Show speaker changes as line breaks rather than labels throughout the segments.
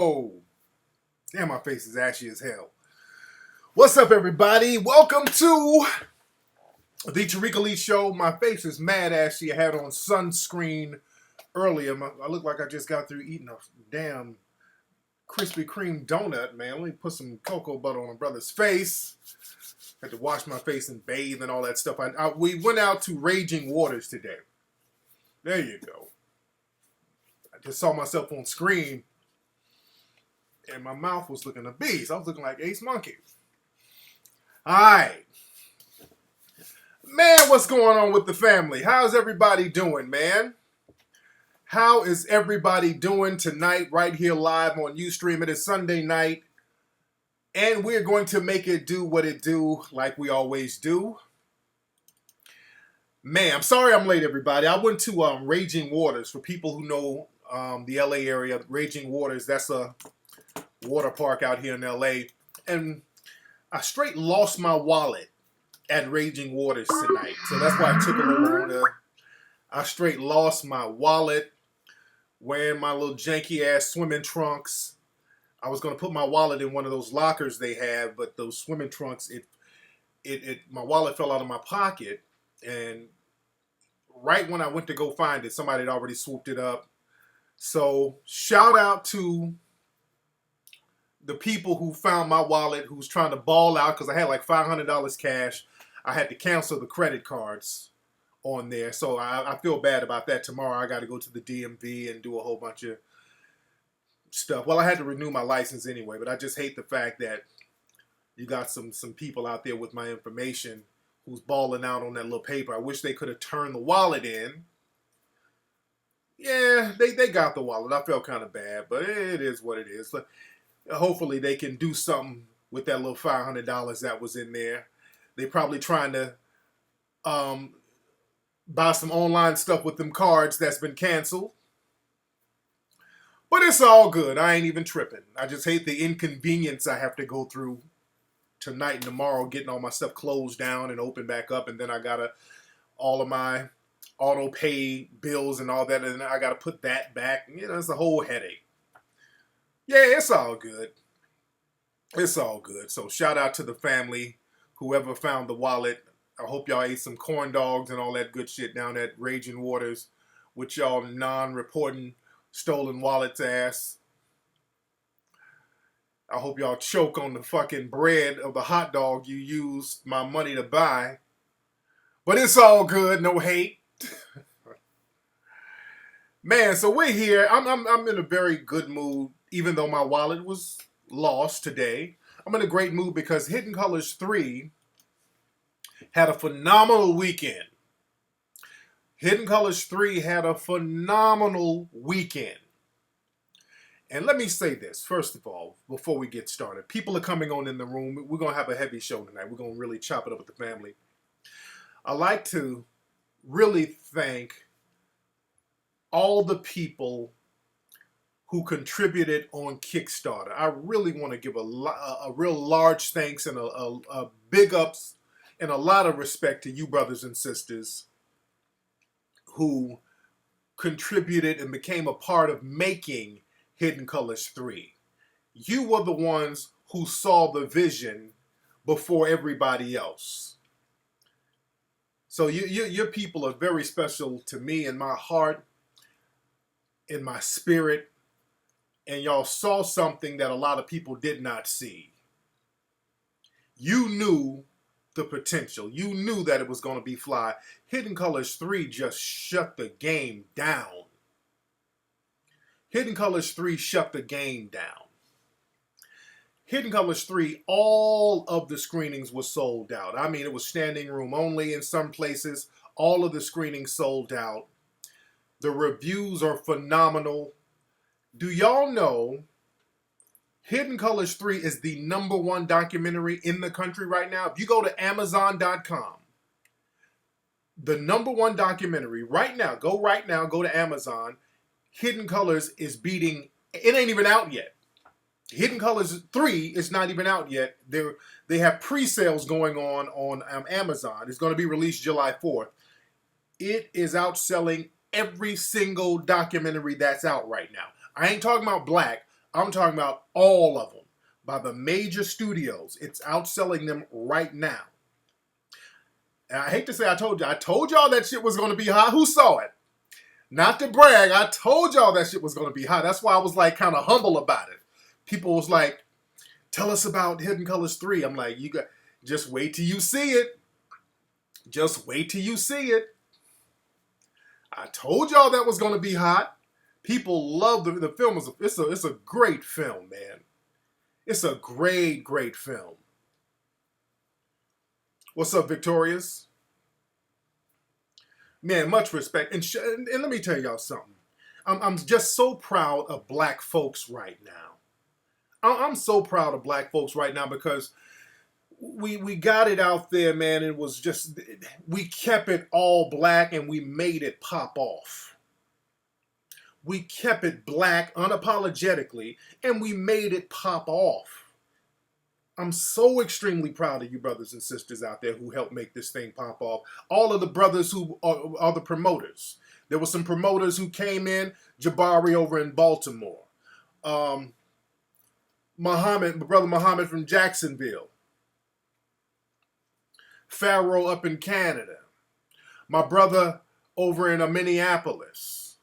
Oh, damn, my face is ashy as hell. What's up, everybody? Welcome to the Tariq Elite Show. My face is mad ashy. I had on sunscreen earlier. I look like I just got through eating a damn Krispy Kreme donut, man. Let me put some cocoa butter on a brother's face. Had to wash my face and bathe and all that stuff. We went out to Raging Waters today. There you go. I just saw myself on screen, and my mouth was looking a beast. I was looking like Ace Monkey. All right. Man, what's going on with the family? How's everybody doing, man? How is everybody doing tonight right here live on Ustream? It is Sunday night, and we're going to make it do what it do like we always do. Man, I'm sorry I'm late, everybody. I went to Raging Waters. For people who know the LA area, Raging Waters, that's a water park out here in LA. And I straight lost my wallet at Raging Waters tonight. So that's why I took a little longer. I straight lost my wallet, wearing my little janky ass swimming trunks. I was going to put my wallet in one of those lockers they have, but those swimming trunks, my wallet fell out of my pocket. And right when I went to go find it, somebody had already swooped it up. So shout out to the people who found my wallet, who's trying to ball out, because I had like $500 cash. I had to cancel the credit cards on there. So I feel bad about that. Tomorrow I got to go to the DMV and do a whole bunch of stuff. Well, I had to renew my license anyway, but I just hate the fact that you got some people out there with my information who's balling out on that little paper. I wish they could have turned the wallet in. Yeah, they got the wallet. I felt kind of bad, but it is what it is. Hopefully they can do something with that little $500 that was in there. They probably trying to buy some online stuff with them cards that's been canceled. But it's all good. I ain't even tripping. I just hate the inconvenience I have to go through tonight and tomorrow, getting all my stuff closed down and open back up, and then I gotta all of my auto pay bills and all that, and I gotta put that back. You know, it's a whole headache. Yeah, it's all good. It's all good. So shout out to the family, whoever found the wallet. I hope y'all ate some corn dogs and all that good shit down at Raging Waters with y'all non-reporting stolen wallets ass. I hope y'all choke on the fucking bread of the hot dog you used my money to buy. But it's all good. No hate. Man, so we're here. I'm in a very good mood, even though my wallet was lost today. I'm in a great mood because Hidden Colors 3 had a phenomenal weekend. Hidden Colors 3 had a phenomenal weekend. And let me say this, first of all, before we get started. People are coming on in the room. We're going to have a heavy show tonight. We're going to really chop it up with the family. I'd like to really thank all the people who contributed on Kickstarter. I really want to give a real large thanks and a big ups and a lot of respect to you brothers and sisters who contributed and became a part of making Hidden Colors 3. You were the ones who saw the vision before everybody else. So your people are very special to me in my heart, in my spirit, and y'all saw something that a lot of people did not see. You knew the potential. You knew that it was going to be fly. Hidden Colors 3 just shut the game down. Hidden Colors 3 shut the game down. Hidden Colors 3, all of the screenings were sold out. I mean, it was standing room only in some places. All of the screenings sold out. The reviews are phenomenal. Do y'all know Hidden Colors 3 is the #1 documentary in the country right now? If you go to Amazon.com, the #1 documentary right now, go to Amazon. Hidden Colors is beating, it ain't even out yet. Hidden Colors 3 is not even out yet. They have pre-sales going on Amazon. It's going to be released July 4th. It is outselling every single documentary that's out right now. I ain't talking about black. I'm talking about all of them by the major studios. It's outselling them right now. And I hate to say I told you. I told y'all that shit was going to be hot. Who saw it? Not to brag. I told y'all that shit was going to be hot. That's why I was like kind of humble about it. People was like, tell us about Hidden Colors 3. I'm like, you got just wait till you see it. Just wait till you see it. I told y'all that was going to be hot. People love the film. It's a great film, man. It's a great, great film. What's up, Victorious? Man, much respect. And let me tell y'all something. I'm just so proud of black folks right now. I'm so proud of black folks right now because we got it out there, man. It was just, we kept it all black and we made it pop off. We kept it black unapologetically and we made it pop off. I'm so extremely proud of you brothers and sisters out there who helped make this thing pop off. All of the brothers who are the promoters. There were some promoters who came in. Jabari over in Baltimore. Muhammad, my brother Muhammad from Jacksonville. Pharaoh up in Canada. My brother over in Minneapolis.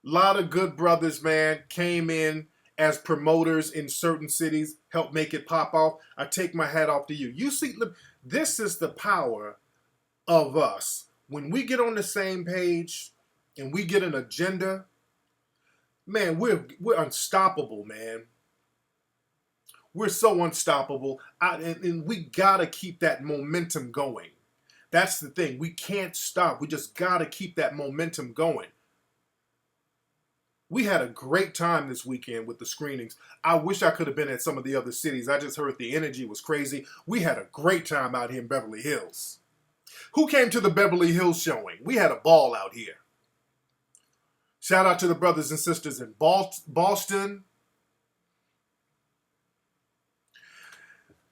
A lot of good brothers, man, came in as promoters in certain cities, help make it pop off. I take my hat off to you. You see, this is the power of us. When we get on the same page and we get an agenda, man, we're unstoppable, man. We're so unstoppable. And we gotta keep that momentum going. That's the thing. We can't stop. We just gotta keep that momentum going. We had a great time this weekend with the screenings. I wish I could have been at some of the other cities. I just heard the energy was crazy. We had a great time out here in Beverly Hills. Who came to the Beverly Hills showing? We had a ball out here. Shout out to the brothers and sisters in Boston.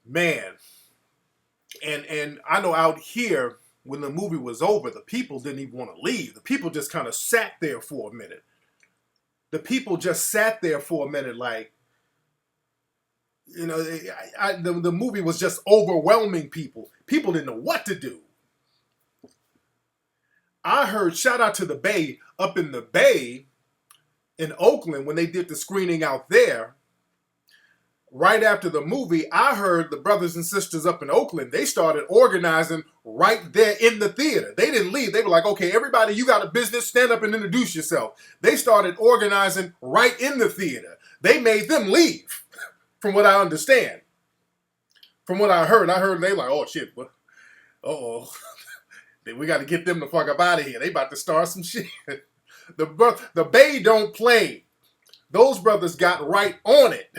Man. And I know out here, when the movie was over, the people didn't even want to leave. The people just kind of sat there for a minute. The people just sat there for a minute like, you know, the movie was just overwhelming people. People didn't know what to do. I heard, shout out to the Bay, up in the Bay in Oakland when they did the screening out there. Right after the movie, I heard the brothers and sisters up in Oakland, they started organizing right there in the theater. They didn't leave. They were like, okay, everybody, you got a business, stand up and introduce yourself. They started organizing right in the theater. They made them leave, from what I understand. From what I heard they like, oh shit, uh-oh. We got to get them the fuck up out of here. They about to start some shit. The Bay don't play. Those brothers got right on it.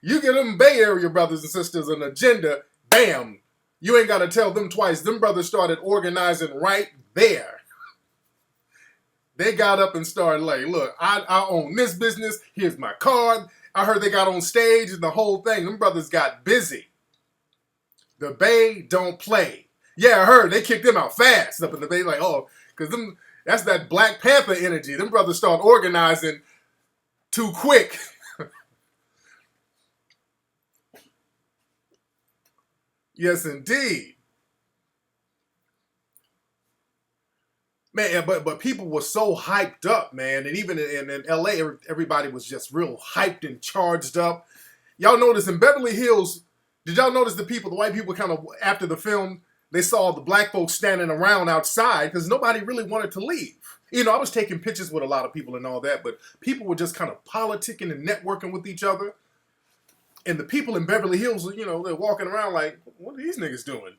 You give them Bay Area brothers and sisters an agenda, bam, you ain't got to tell them twice. Them brothers started organizing right there. They got up and started like, look, I own this business. Here's my card. I heard they got on stage and the whole thing. Them brothers got busy. The Bay don't play. Yeah, I heard they kicked them out fast up in the Bay. Like, oh, because that's that Black Panther energy. Them brothers start organizing too quick. Yes, indeed. Man, but people were so hyped up, man. And even in LA, everybody was just real hyped and charged up. Y'all notice in Beverly Hills, did y'all notice the white people kind of, after the film, they saw the black folks standing around outside because nobody really wanted to leave. You know, I was taking pictures with a lot of people and all that, but people were just kind of politicking and networking with each other. And the people in Beverly Hills, you know, they're walking around like, what are these niggas doing?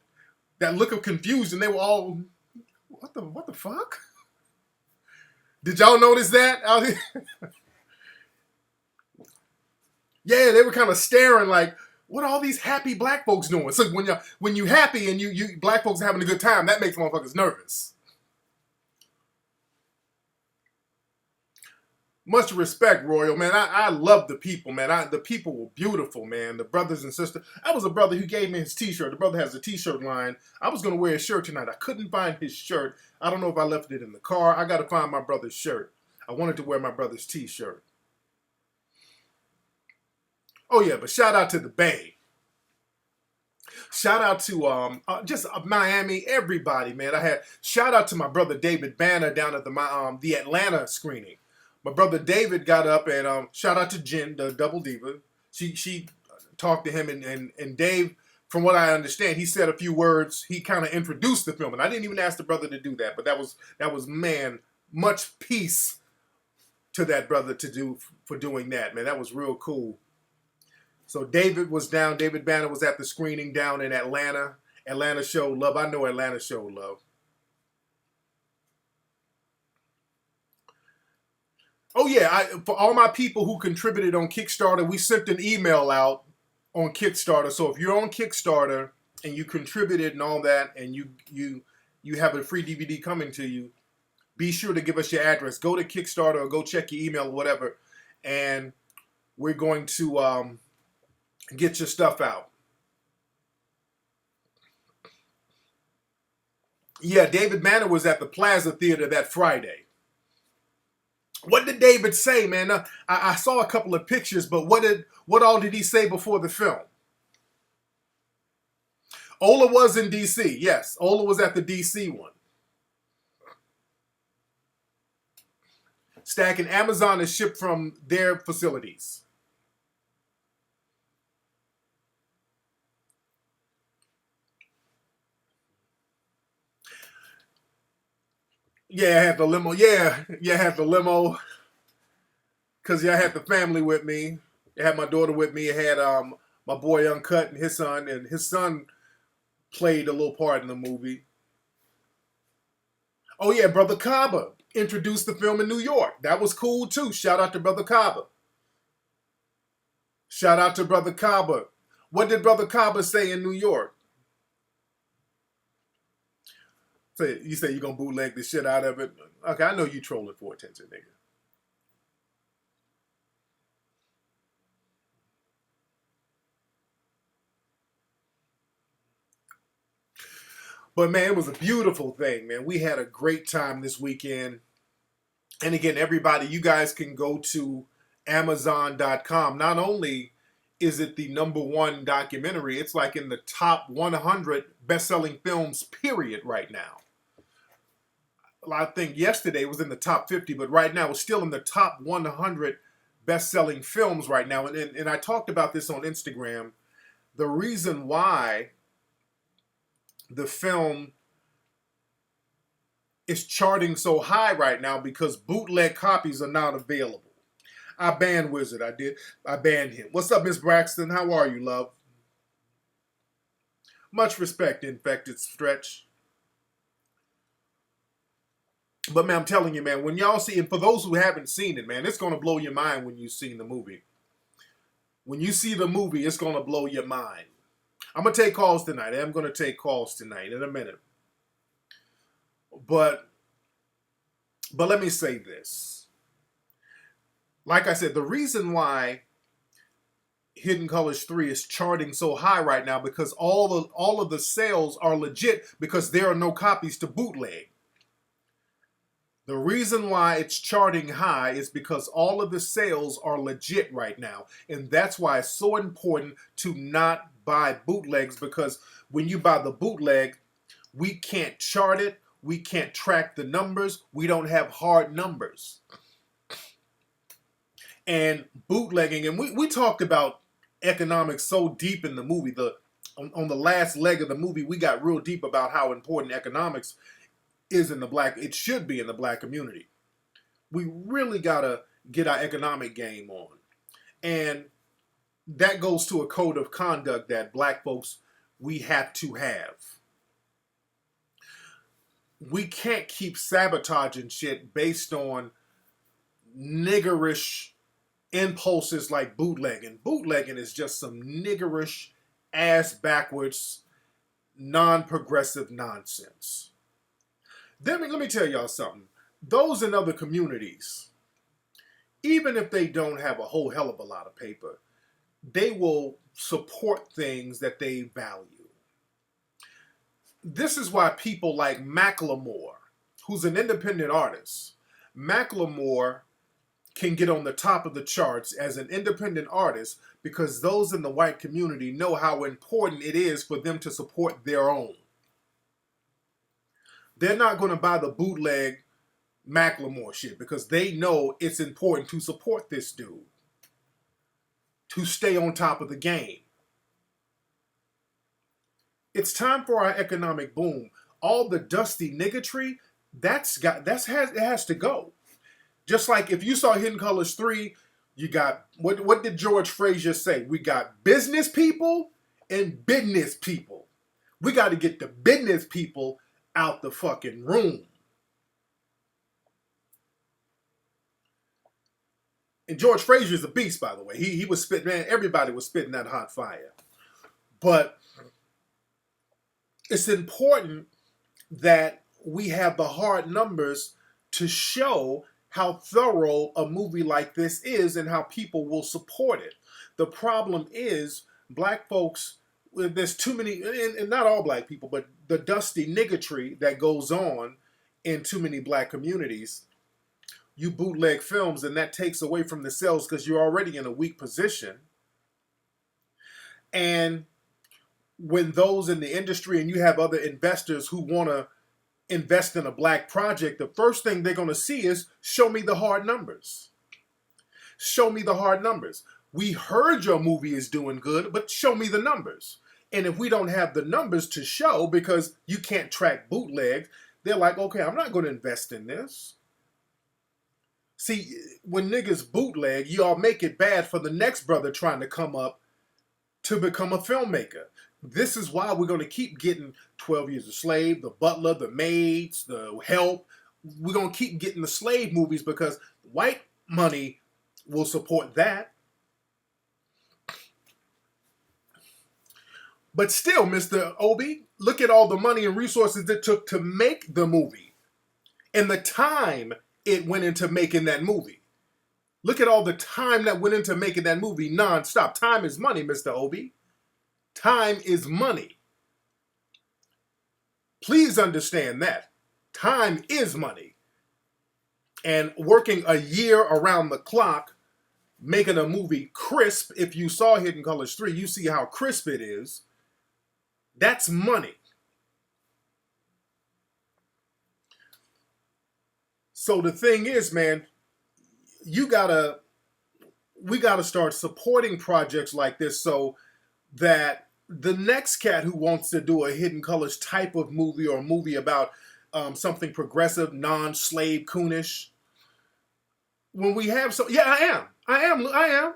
That look of confusion, they were all, what the fuck? Did y'all notice that out here? Yeah, they were kind of staring like, what are all these happy black folks doing? So when you happy and you black folks are having a good time, that makes motherfuckers nervous. Much respect, Royal, man. I love the people, man. The people were beautiful, man. The brothers and sisters. I was a brother who gave me his t-shirt. The brother has a t-shirt line. I was going to wear a shirt tonight. I couldn't find his shirt. I don't know if I left it in the car. I got to find my brother's shirt. I wanted to wear my brother's t-shirt. Oh yeah, but shout out to the Bay. Shout out to just Miami, everybody, man. I had shout out to my brother David Banner down at the Atlanta screening. My brother David got up and shout out to Jen, the double diva. She talked to him and Dave. From what I understand, he said a few words. He kind of introduced the film, and I didn't even ask the brother to do that. But that was man, much peace to that brother to do for doing that, man. That was real cool. So David was down. David Banner was at the screening down in Atlanta. Atlanta showed love. I know Atlanta showed love. Oh yeah, for all my people who contributed on Kickstarter, we sent an email out on Kickstarter. So if you're on Kickstarter and you contributed and all that, and you have a free DVD coming to you, be sure to give us your address. Go to Kickstarter or go check your email or whatever, and we're going to get your stuff out. Yeah, David Banner was at the Plaza Theater that Friday. What did David say, man? I saw a couple of pictures, but what all did he say before the film? Ola was in D.C. Yes, Ola was at the D.C. one. Stacking Amazon is shipped from their facilities. Yeah, I had the limo. Yeah, I had the limo because I had the family with me. I had my daughter with me. I had my boy Uncut and his son played a little part in the movie. Oh yeah, Brother Kaba introduced the film in New York. That was cool too. Shout out to Brother Kaba. Shout out to Brother Kaba. What did Brother Kaba say in New York? You say you're gonna bootleg the shit out of it. Okay, I know you trolling for attention, nigga. But man, it was a beautiful thing, man. We had a great time this weekend. And again, everybody, you guys can go to Amazon.com. Not only is it the number one documentary, it's like in the top 100 best-selling films, period, right now. I think yesterday it was in the top 50, but right now it's still in the top 100 best-selling films right now. And I talked about this on Instagram. The reason why the film is charting so high right now because bootleg copies are not available. I banned Wizard. I did. I banned him. What's up, Miss Braxton? How are you, love? Much respect, Infected Stretch. But man, I'm telling you, man, when y'all see, and for those who haven't seen it, man, it's gonna blow your mind when you've seen the movie. When you see the movie, it's gonna blow your mind. I'm gonna take calls tonight. I'm gonna take calls tonight in a minute. But let me say this. Like I said, the reason why Hidden Colors 3 is charting so high right now because all of the sales are legit because there are no copies to bootleg. The reason why it's charting high is because all of the sales are legit right now. And that's why it's so important to not buy bootlegs because when you buy the bootleg, we can't chart it. We can't track the numbers. We don't have hard numbers. And bootlegging, and we talked about economics so deep in the movie. On the last leg of the movie, we got real deep about how important economics is in the black, it should be in the black community. We really gotta get our economic game on. And that goes to a code of conduct that black folks, we have to have. We can't keep sabotaging shit based on niggerish impulses like bootlegging. Bootlegging is just some niggerish, ass backwards, non-progressive nonsense. Let me tell y'all something. Those in other communities, even if they don't have a whole hell of a lot of paper, they will support things that they value. This is why people like Macklemore, who's an independent artist, Macklemore can get on the top of the charts as an independent artist because those in the white community know how important it is for them to support their own. They're not going to buy the bootleg Macklemore shit because they know it's important to support this dude, to stay on top of the game. It's time for our economic boom. All the dusty niggatry, it has to go. Just like if you saw Hidden Colors 3, you got, what did George Frazier say? We got business people and business people. We got to get the business people out the fucking room. And George Frazier's a beast, by the way. He was spitting, man, everybody was spitting that hot fire. But it's important that we have the hard numbers to show how thorough a movie like this is and how people will support it. The problem is black folks, there's too many, and not all black people, but the dusty niggatry that goes on in too many black communities. You bootleg films and that takes away from the sales because you're already in a weak position. And when those in the industry and you have other investors who want to invest in a black project, the first thing they're going to see is show me the hard numbers. Show me the hard numbers. We heard your movie is doing good, but show me the numbers. And if we don't have the numbers to show because you can't track bootlegs, they're like, okay, I'm not going to invest in this. See, when niggas bootleg, y'all make it bad for the next brother trying to come up to become a filmmaker. This is why we're going to keep getting 12 Years a Slave, The Butler, The Maids, The Help. We're going to keep getting the slave movies because white money will support that. But still, Mr. Obi, look at all the money and resources it took to make the movie and the time it went into making that movie. Look at all the time that went into making that movie non-stop. Time is money, Mr. Obi. Time is money. Please understand that. Time is money. And working a year around the clock, making a movie crisp, if you saw Hidden Colors 3, you see how crisp it is. That's money. So the thing is, man, we gotta start supporting projects like this so that the next cat who wants to do a Hidden Colors type of movie or a movie about something progressive, non-slave, coonish, when we have I am.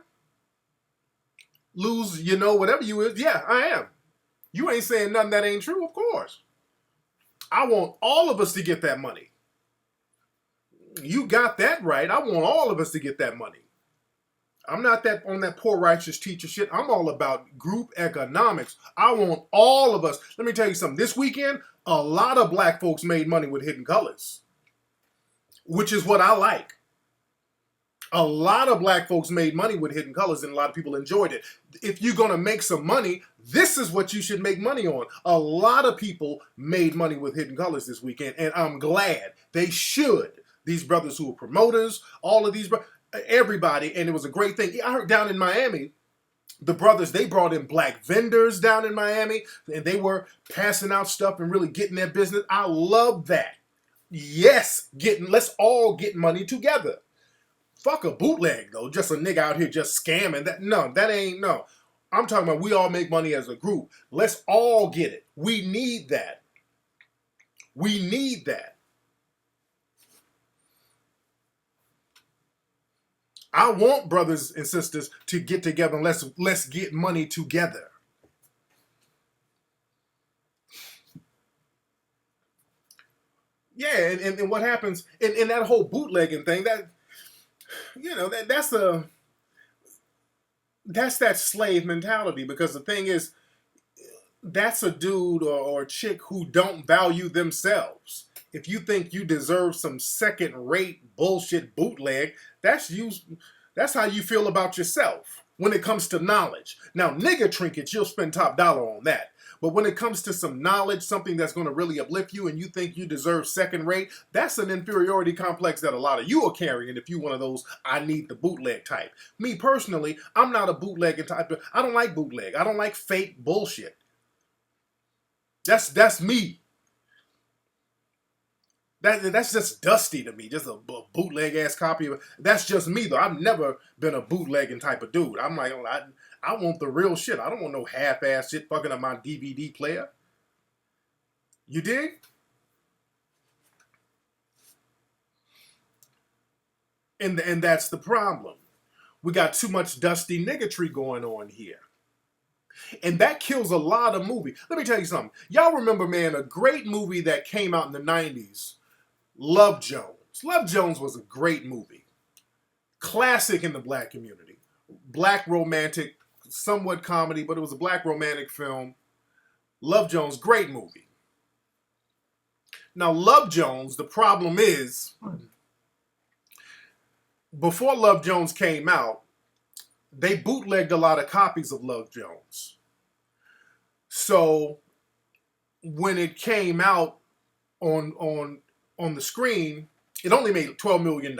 Lose, whatever you is, yeah, I am. You ain't saying nothing that ain't true, of course. I want all of us to get that money. You got that right. I want all of us to get that money. I'm not on that poor righteous teacher shit. I'm all about group economics. I want all of us. Let me tell you something. This weekend, a lot of black folks made money with Hidden Colors, which is what I like. A lot of black folks made money with Hidden Colors and a lot of people enjoyed it. If you're going to make some money, this is what you should make money on. A lot of people made money with Hidden Colors this weekend, and I'm glad. They should. These brothers who were promoters, all of these, everybody, and it was a great thing. I heard down in Miami, the brothers, they brought in black vendors down in Miami, and they were passing out stuff and really getting their business. I love that. Yes, let's all get money together. Fuck a bootleg, though. Just a nigga out here just scamming. That ain't, no. I'm talking about we all make money as a group. Let's all get it. We need that. We need that. I want brothers and sisters to get together and let's get money together. Yeah, and what happens in that whole bootlegging thing, that's that slave mentality, because the thing is, that's a dude or chick who don't value themselves. If you think you deserve some second-rate bullshit bootleg, that's how you feel about yourself. when it comes to knowledge. Now, nigga trinkets, you'll spend top dollar on that. But when it comes to some knowledge, something that's going to really uplift you and you think you deserve second rate, that's an inferiority complex that a lot of you are carrying if you're one of those I need the bootleg type. Me personally, I'm not a bootlegging type. I don't like bootleg. I don't like fake bullshit. That's me. That's just dusty to me. Just a bootleg ass copy of it. That's just me though. I've never been a bootlegging type of dude. I'm like, I want the real shit. I don't want no half ass shit fucking up my DVD player. You dig? And that's the problem. We got too much dusty niggatry going on here. And that kills a lot of movies. Let me tell you something. Y'all remember, man, a great movie that came out in the 90s, Love Jones. Love Jones was a great movie. Classic in the black community. Black romantic, somewhat comedy, but it was a black romantic film. Love Jones, great movie. Now, Love Jones, the problem is, before Love Jones came out, they bootlegged a lot of copies of Love Jones. So when it came out on the screen, it only made $12 million.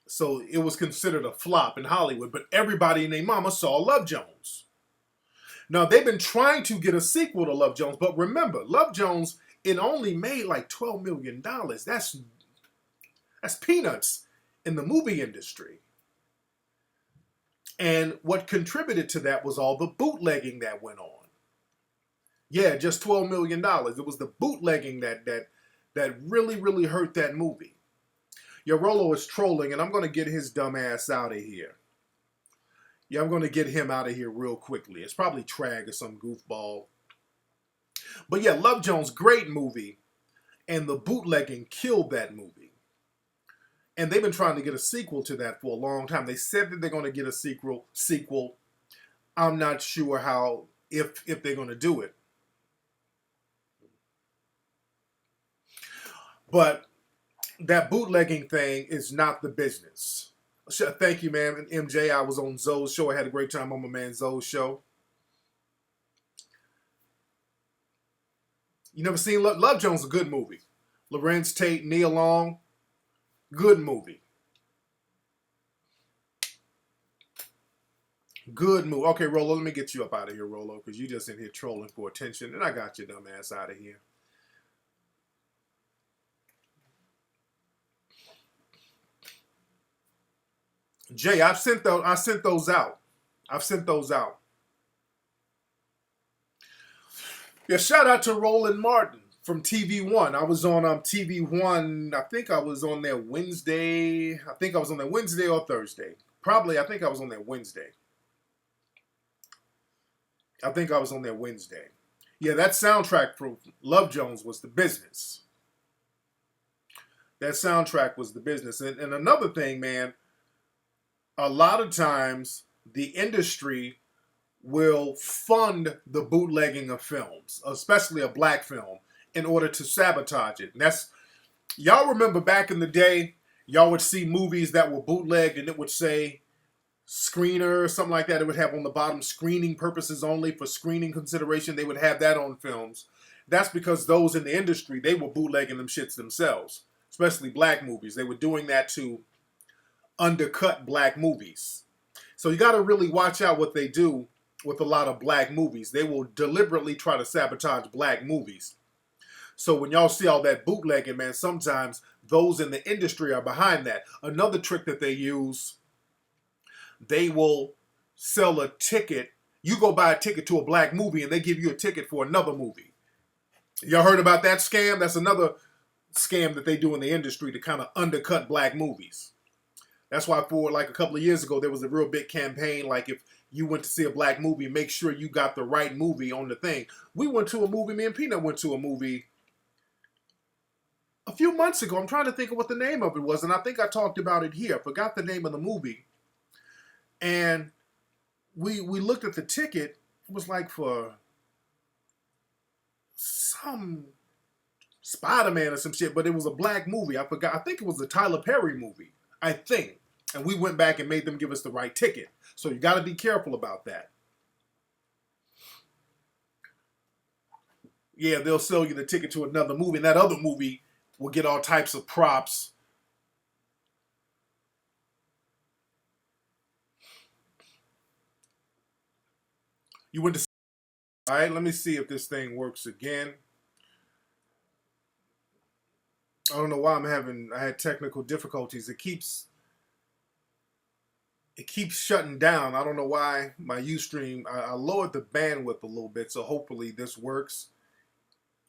So it was considered a flop in Hollywood, but everybody and their mama saw Love Jones. Now they've been trying to get a sequel to Love Jones, but remember, Love Jones, it only made like $12 million. That's peanuts in the movie industry. And what contributed to that was all the bootlegging that went on. Yeah, just $12 million. It was the bootlegging that really, really hurt that movie. Your Rolo is trolling, and I'm going to get his dumb ass out of here. Yeah, I'm going to get him out of here real quickly. It's probably Trag or some goofball. But yeah, Love Jones, great movie. And the bootlegging killed that movie. And they've been trying to get a sequel to that for a long time. They said that they're going to get a sequel. I'm not sure how, if they're going to do it. But that bootlegging thing is not the business. Thank you, man. MJ, I was on Zoe's show. I had a great time on my man Zoe's show. You never seen Love Jones? A good movie. Lorenz Tate, Nia Long, good movie. Good movie. Okay, Rolo, let me get you up out of here, Rolo, because you just in here trolling for attention, and I got your dumb ass out of here. Jay, I sent those out. I've sent those out. Yeah, shout out to Roland Martin from TV1. I was on TV1. I think I was on there Wednesday. I think I was on there Wednesday or Thursday. Probably, I think I was on there Wednesday. I think I was on there Wednesday. Yeah, that soundtrack for Love Jones was the business. That soundtrack was the business. And another thing, man, a lot of times the industry will fund the bootlegging of films, especially a black film, in order to sabotage it. And that's, y'all remember back in the day, y'all would see movies that were bootlegged and it would say screener or something like that. It would have on the bottom screening purposes only, for screening consideration. They would have that on films. That's because those in the industry, they were bootlegging them shits themselves, especially black movies. They were doing that to undercut black movies. So you got to really watch out what they do with a lot of black movies. They will deliberately try to sabotage black movies. So when y'all see all that bootlegging, man, sometimes those in the industry are behind that. Another trick that they use, they will sell a ticket. You go buy a ticket to a black movie and they give you a ticket for another movie. Y'all heard about that scam? That's another scam that they do in the industry to kind of undercut black movies. That's why for like a couple of years ago, there was a real big campaign, like if you went to see a black movie, make sure you got the right movie on the thing. We went to a movie, me and Peanut went to a movie a few months ago. I'm trying to think of what the name of it was, and I think I talked about it here. I forgot the name of the movie. And we looked at the ticket. It was like for some Spider-Man or some shit, but it was a black movie. I forgot. I think it was a Tyler Perry movie, I think. And we went back and made them give us the right ticket. So you got to be careful about that. Yeah, they'll sell you the ticket to another movie, and that other movie will get all types of props. You went to. All right, let me see if this thing works again. I don't know why I had technical difficulties. It keeps shutting down. I don't know why my Ustream, I lowered the bandwidth a little bit, so hopefully this works.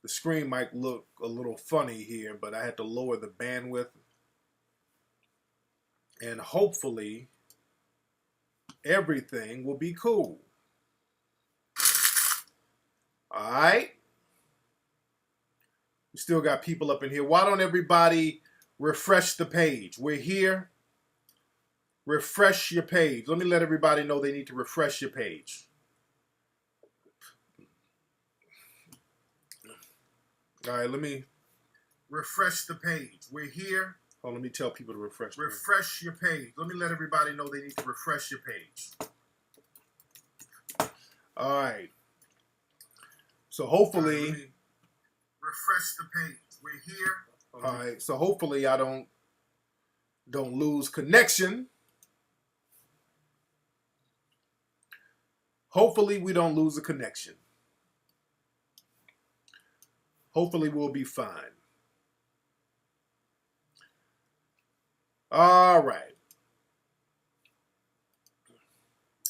The screen might look a little funny here, but I had to lower the bandwidth. And hopefully everything will be cool. All right. We still got people up in here. Why don't everybody refresh the page? We're here. Refresh your page. Let me let everybody know they need to refresh your page. All right, let me refresh the page. We're here. Oh, let me tell people to refresh. Refresh your page. Let me let everybody know they need to refresh your page. All right. So hopefully, refresh the page. We're here. All right. So hopefully I don't lose connection. Hopefully we don't lose a connection. Hopefully we'll be fine. All right.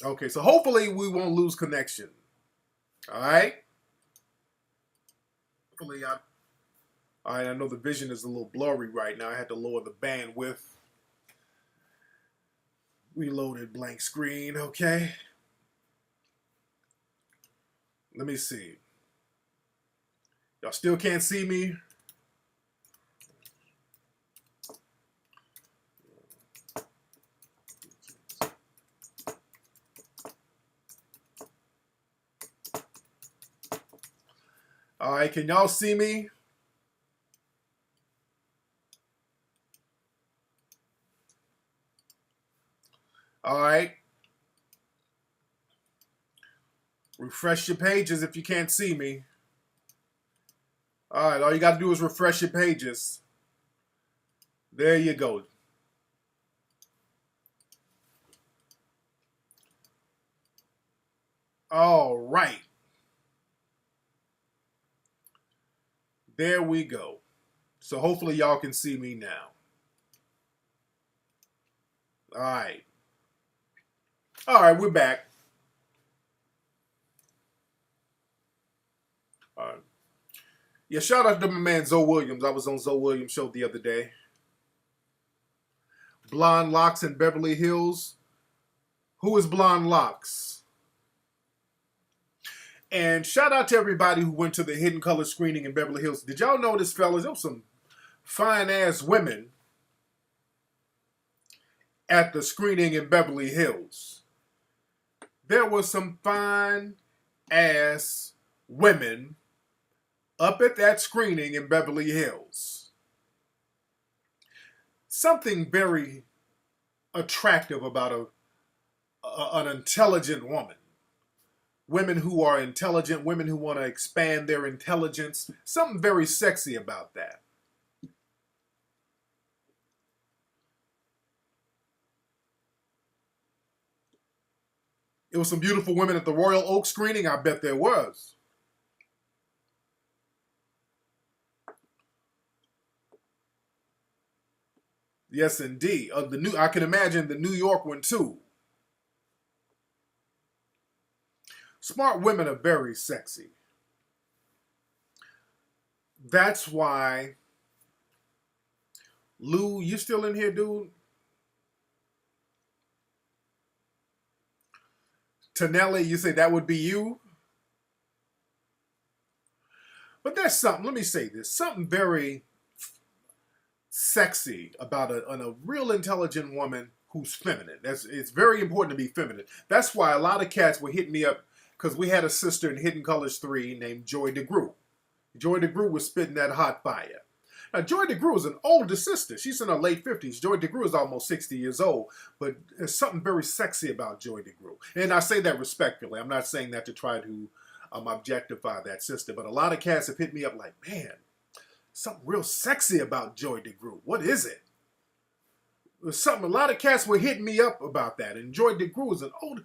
Okay, so hopefully we won't lose connection. All right. Hopefully all right, I know the vision is a little blurry right now. I had to lower the bandwidth. Reloaded blank screen, okay. Let me see. Y'all still can't see me? All right, can y'all see me? All right. Refresh your pages if you can't see me. All right, all you got to do is refresh your pages. There you go. All right. There we go. So hopefully y'all can see me now. All right. All right, we're back. All right. Yeah, shout out to my man Zoe Williams. I was on Zoe Williams' show the other day. Blonde Locks in Beverly Hills. Who is Blonde Locks? And shout out to everybody who went to the Hidden Color screening in Beverly Hills. Did y'all notice, fellas, there was some fine-ass women at the screening in Beverly Hills. There were some fine-ass women up at that screening in Beverly Hills. Something very attractive about an intelligent woman. Women who are intelligent, women who want to expand their intelligence. Something very sexy about that. It was some beautiful women at the Royal Oak screening. I bet there was. Yes, indeed. I can imagine the New York one too. Smart women are very sexy. That's why, Lou, you still in here, dude? Tonelli, you say that would be you? But there's something, let me say this, something very sexy about a real intelligent woman who's feminine. It's very important to be feminine. That's why a lot of cats were hitting me up because we had a sister in Hidden Colors 3 named Joy DeGrew. Joy DeGrew was spitting that hot fire. Now, Joy DeGruy is an older sister. She's in her late 50s. Joy DeGruy is almost 60 years old, but there's something very sexy about Joy DeGruy. And I say that respectfully. I'm not saying that to try to objectify that sister, but a lot of cats have hit me up like, man, something real sexy about Joy DeGruy. What is it? There's something, a lot of cats were hitting me up about that. And Joy DeGruy is an old,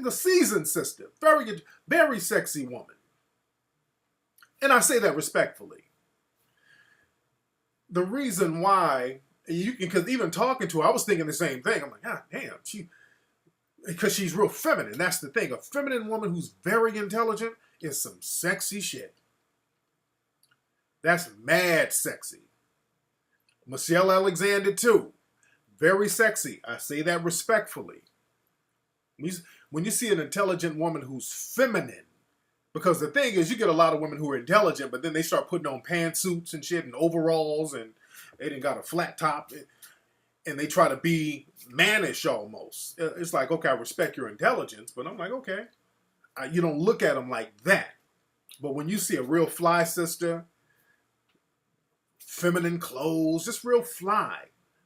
a seasoned sister. Very, very sexy woman. And I say that respectfully. The reason why, because even talking to her, I was thinking the same thing. I'm like, God damn, because she's real feminine. That's the thing. A feminine woman who's very intelligent is some sexy shit. That's mad sexy. Michelle Alexander too. Very sexy. I say that respectfully. When you see an intelligent woman who's feminine, because the thing is, you get a lot of women who are intelligent, but then they start putting on pantsuits and shit and overalls, and they done got a flat top, and they try to be mannish almost. It's like, okay, I respect your intelligence, but I'm like, okay. You don't look at them like that. But when you see a real fly sister, feminine clothes, just real fly,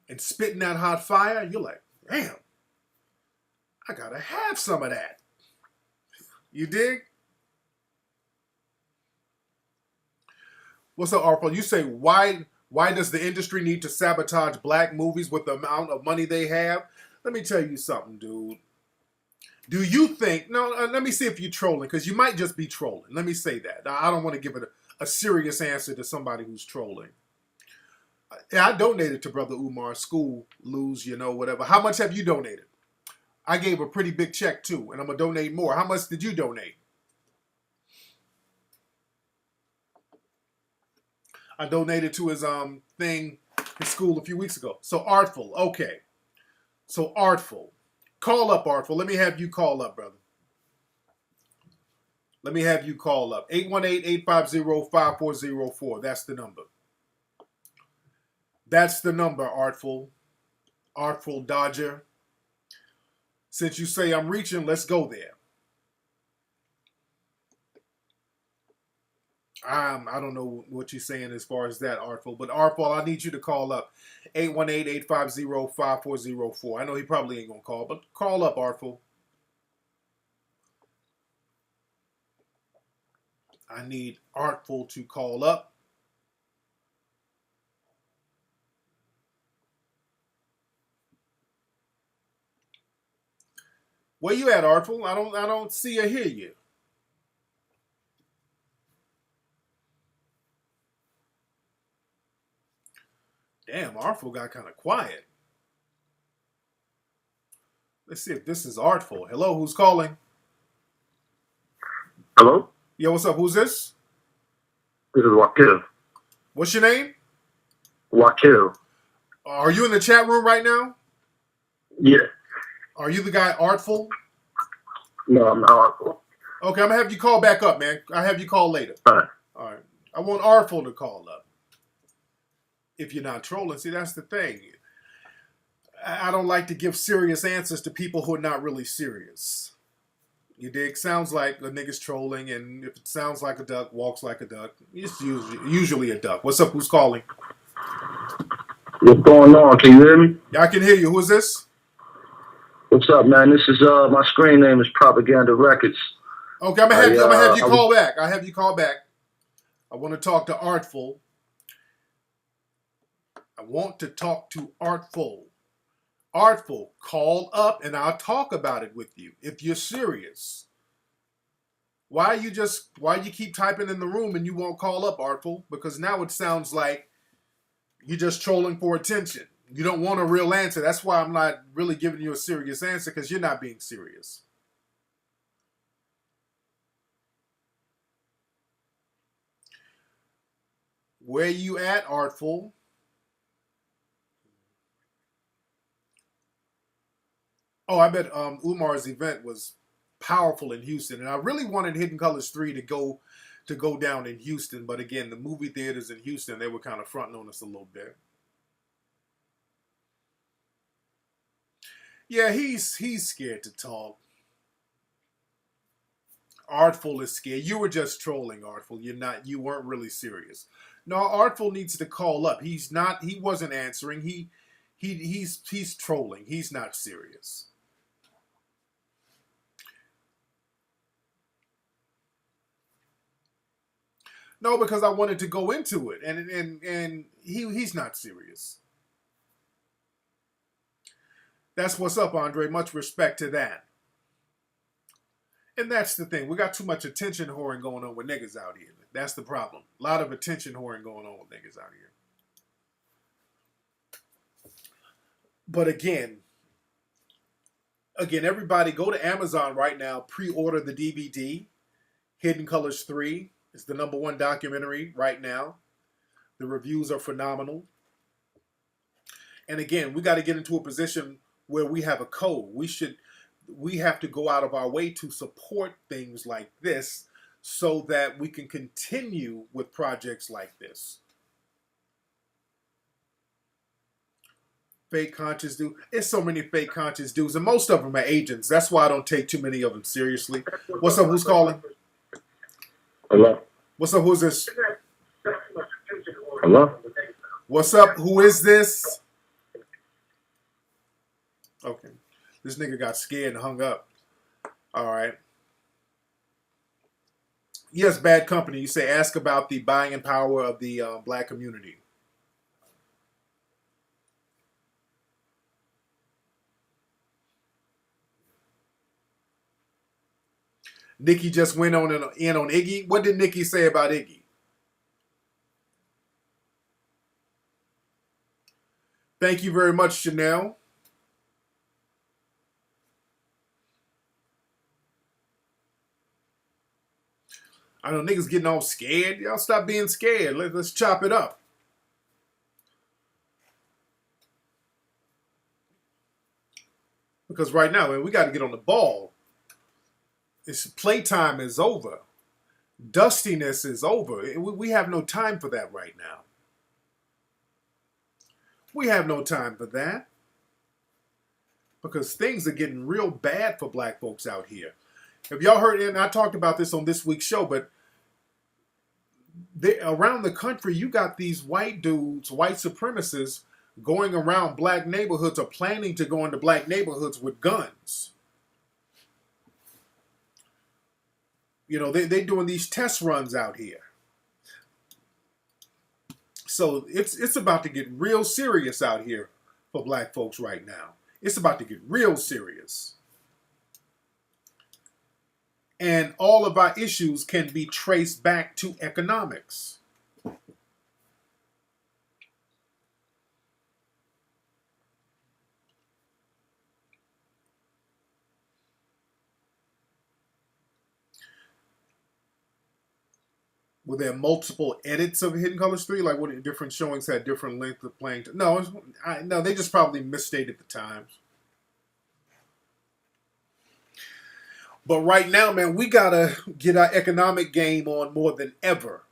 and spitting that hot fire, you're like, damn, I gotta have some of that. You dig? What's up, Arpo? You say, why does the industry need to sabotage black movies with the amount of money they have? Let me tell you something, dude. Do you think, no, let me see if you're trolling, because you might just be trolling. Let me say that. I don't want to give it a serious answer to somebody who's trolling. I donated to Brother Umar's school, whatever. How much have you donated? I gave a pretty big check too, and I'm going to donate more. How much did you donate? I donated to his his school a few weeks ago. So Artful, okay. So Artful. Call up, Artful. Let me have you call up, brother. Let me have you call up. 818-850-5404. That's the number. That's the number, Artful. Artful Dodger. Since you say I'm reaching, let's go there. I don't know what you're saying as far as that, Artful. But Artful, I need you to call up. 818-850-5404. I know he probably ain't going to call, but call up, Artful. I need Artful to call up. Where you at, Artful? I don't see or hear you. Damn, Artful got kind of quiet. Let's see if this is Artful. Hello, who's calling?
Hello?
Yo, what's up? Who's this?
This is Wakil.
What's your name?
Wakil.
Are you in the chat room right now?
Yeah.
Are you the guy Artful?
No, I'm not Artful.
Okay, I'm going to have you call back up, man. I'll have you call later.
All right.
All right. I want Artful to call up. If you're not trolling. See, that's the thing. I don't like to give serious answers to people who are not really serious. You dig? Sounds like a nigga's trolling, and if it sounds like a duck, walks like a duck, it's usually a duck. What's up? Who's calling?
What's going on? Can you hear me?
Yeah, I can hear you. Who is this?
What's up, man? This is my screen name is Propaganda Records.
Okay, I'm gonna have you call back. I'll have you call back. I want to talk to Artful. I want to talk to Artful. Artful, call up and I'll talk about it with you if you're serious. Why you keep typing in the room and you won't call up, Artful? Because now it sounds like you're just trolling for attention. You don't want a real answer. That's why I'm not really giving you a serious answer, because you're not being serious. Where you at, Artful? Oh, I bet Umar's event was powerful in Houston, and I really wanted Hidden Colors 3 to go down in Houston, but again, the movie theaters in Houston, they were kind of fronting on us a little bit. Yeah, he's scared to talk. Artful is scared. You were just trolling, Artful. You weren't really serious. No, Artful needs to call up. He's not. He wasn't answering. He's trolling. He's not serious. No, because I wanted to go into it, and he's not serious. That's what's up, Andre. Much respect to that. And that's the thing. We got too much attention whoring going on with niggas out here. That's the problem. A lot of attention whoring going on with niggas out here. But again, everybody go to Amazon right now, pre-order the DVD. Hidden Colors 3 is the #1 documentary right now. The reviews are phenomenal. And again, we got to get into a position where we have a code. We have to go out of our way to support things like this so that we can continue with projects like this. Fake conscious dude. It's so many fake conscious dudes, and most of them are agents. That's why I don't take too many of them seriously. What's up? Who's calling?
Hello?
What's up? Who's this?
Hello?
What's up? Who is this? Okay. This nigga got scared and hung up. All right. Yes, Bad Company. You say ask about the buying power of the black community. Nikki just went in on Iggy. What did Nikki say about Iggy? Thank you very much, Chanel. I know niggas getting all scared. Y'all stop being scared. Let's chop it up. Because right now, man, we got to get on the ball. Playtime is over. Dustiness is over. We have no time for that right now. We have no time for that. Because things are getting real bad for black folks out here. Have y'all heard, and I talked about this on this week's show, but around the country, you got these white dudes, white supremacists, going around black neighborhoods or planning to go into black neighborhoods with guns. You know, they're doing these test runs out here. So it's about to get real serious out here for black folks right now. It's about to get real serious. And all of our issues can be traced back to economics. Were there multiple edits of Hidden Colors 3? Like, what different showings had different length of playing time? No, they just probably misstated the times. But right now, man, we got to get our economic game on more than ever.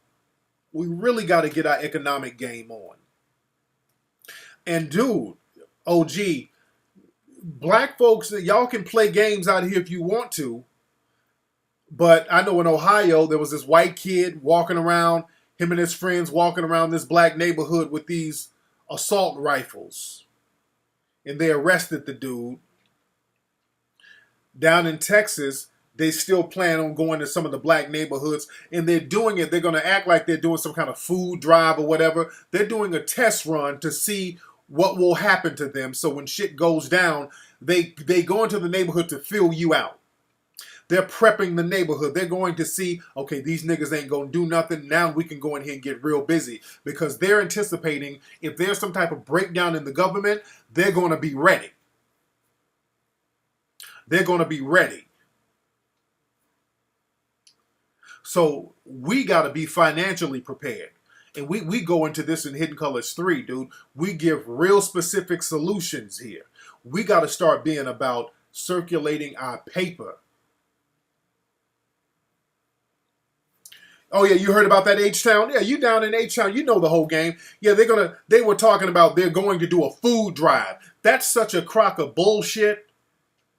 We really got to get our economic game on. And dude, OG, black folks, y'all can play games out here if you want to. But I know in Ohio, there was this white kid walking around, him and his friends walking around this black neighborhood with these assault rifles. And they arrested the dude. Down in Texas, they still plan on going to some of the black neighborhoods, and they're doing it. They're going to act like they're doing some kind of food drive or whatever. They're doing a test run to see what will happen to them. So when shit goes down, they go into the neighborhood to fill you out. They're prepping the neighborhood. They're going to see, okay, these niggas ain't going to do nothing. Now we can go in here and get real busy, because they're anticipating if there's some type of breakdown in the government, they're going to be ready. They're going to be ready. So we got to be financially prepared. And we go into this in Hidden Colors 3, dude. We give real specific solutions here. We got to start being about circulating our paper. Oh yeah, you heard about that H-Town? Yeah, you down in H-Town, you know the whole game. Yeah, they were talking about they're going to do a food drive. That's such a crock of bullshit.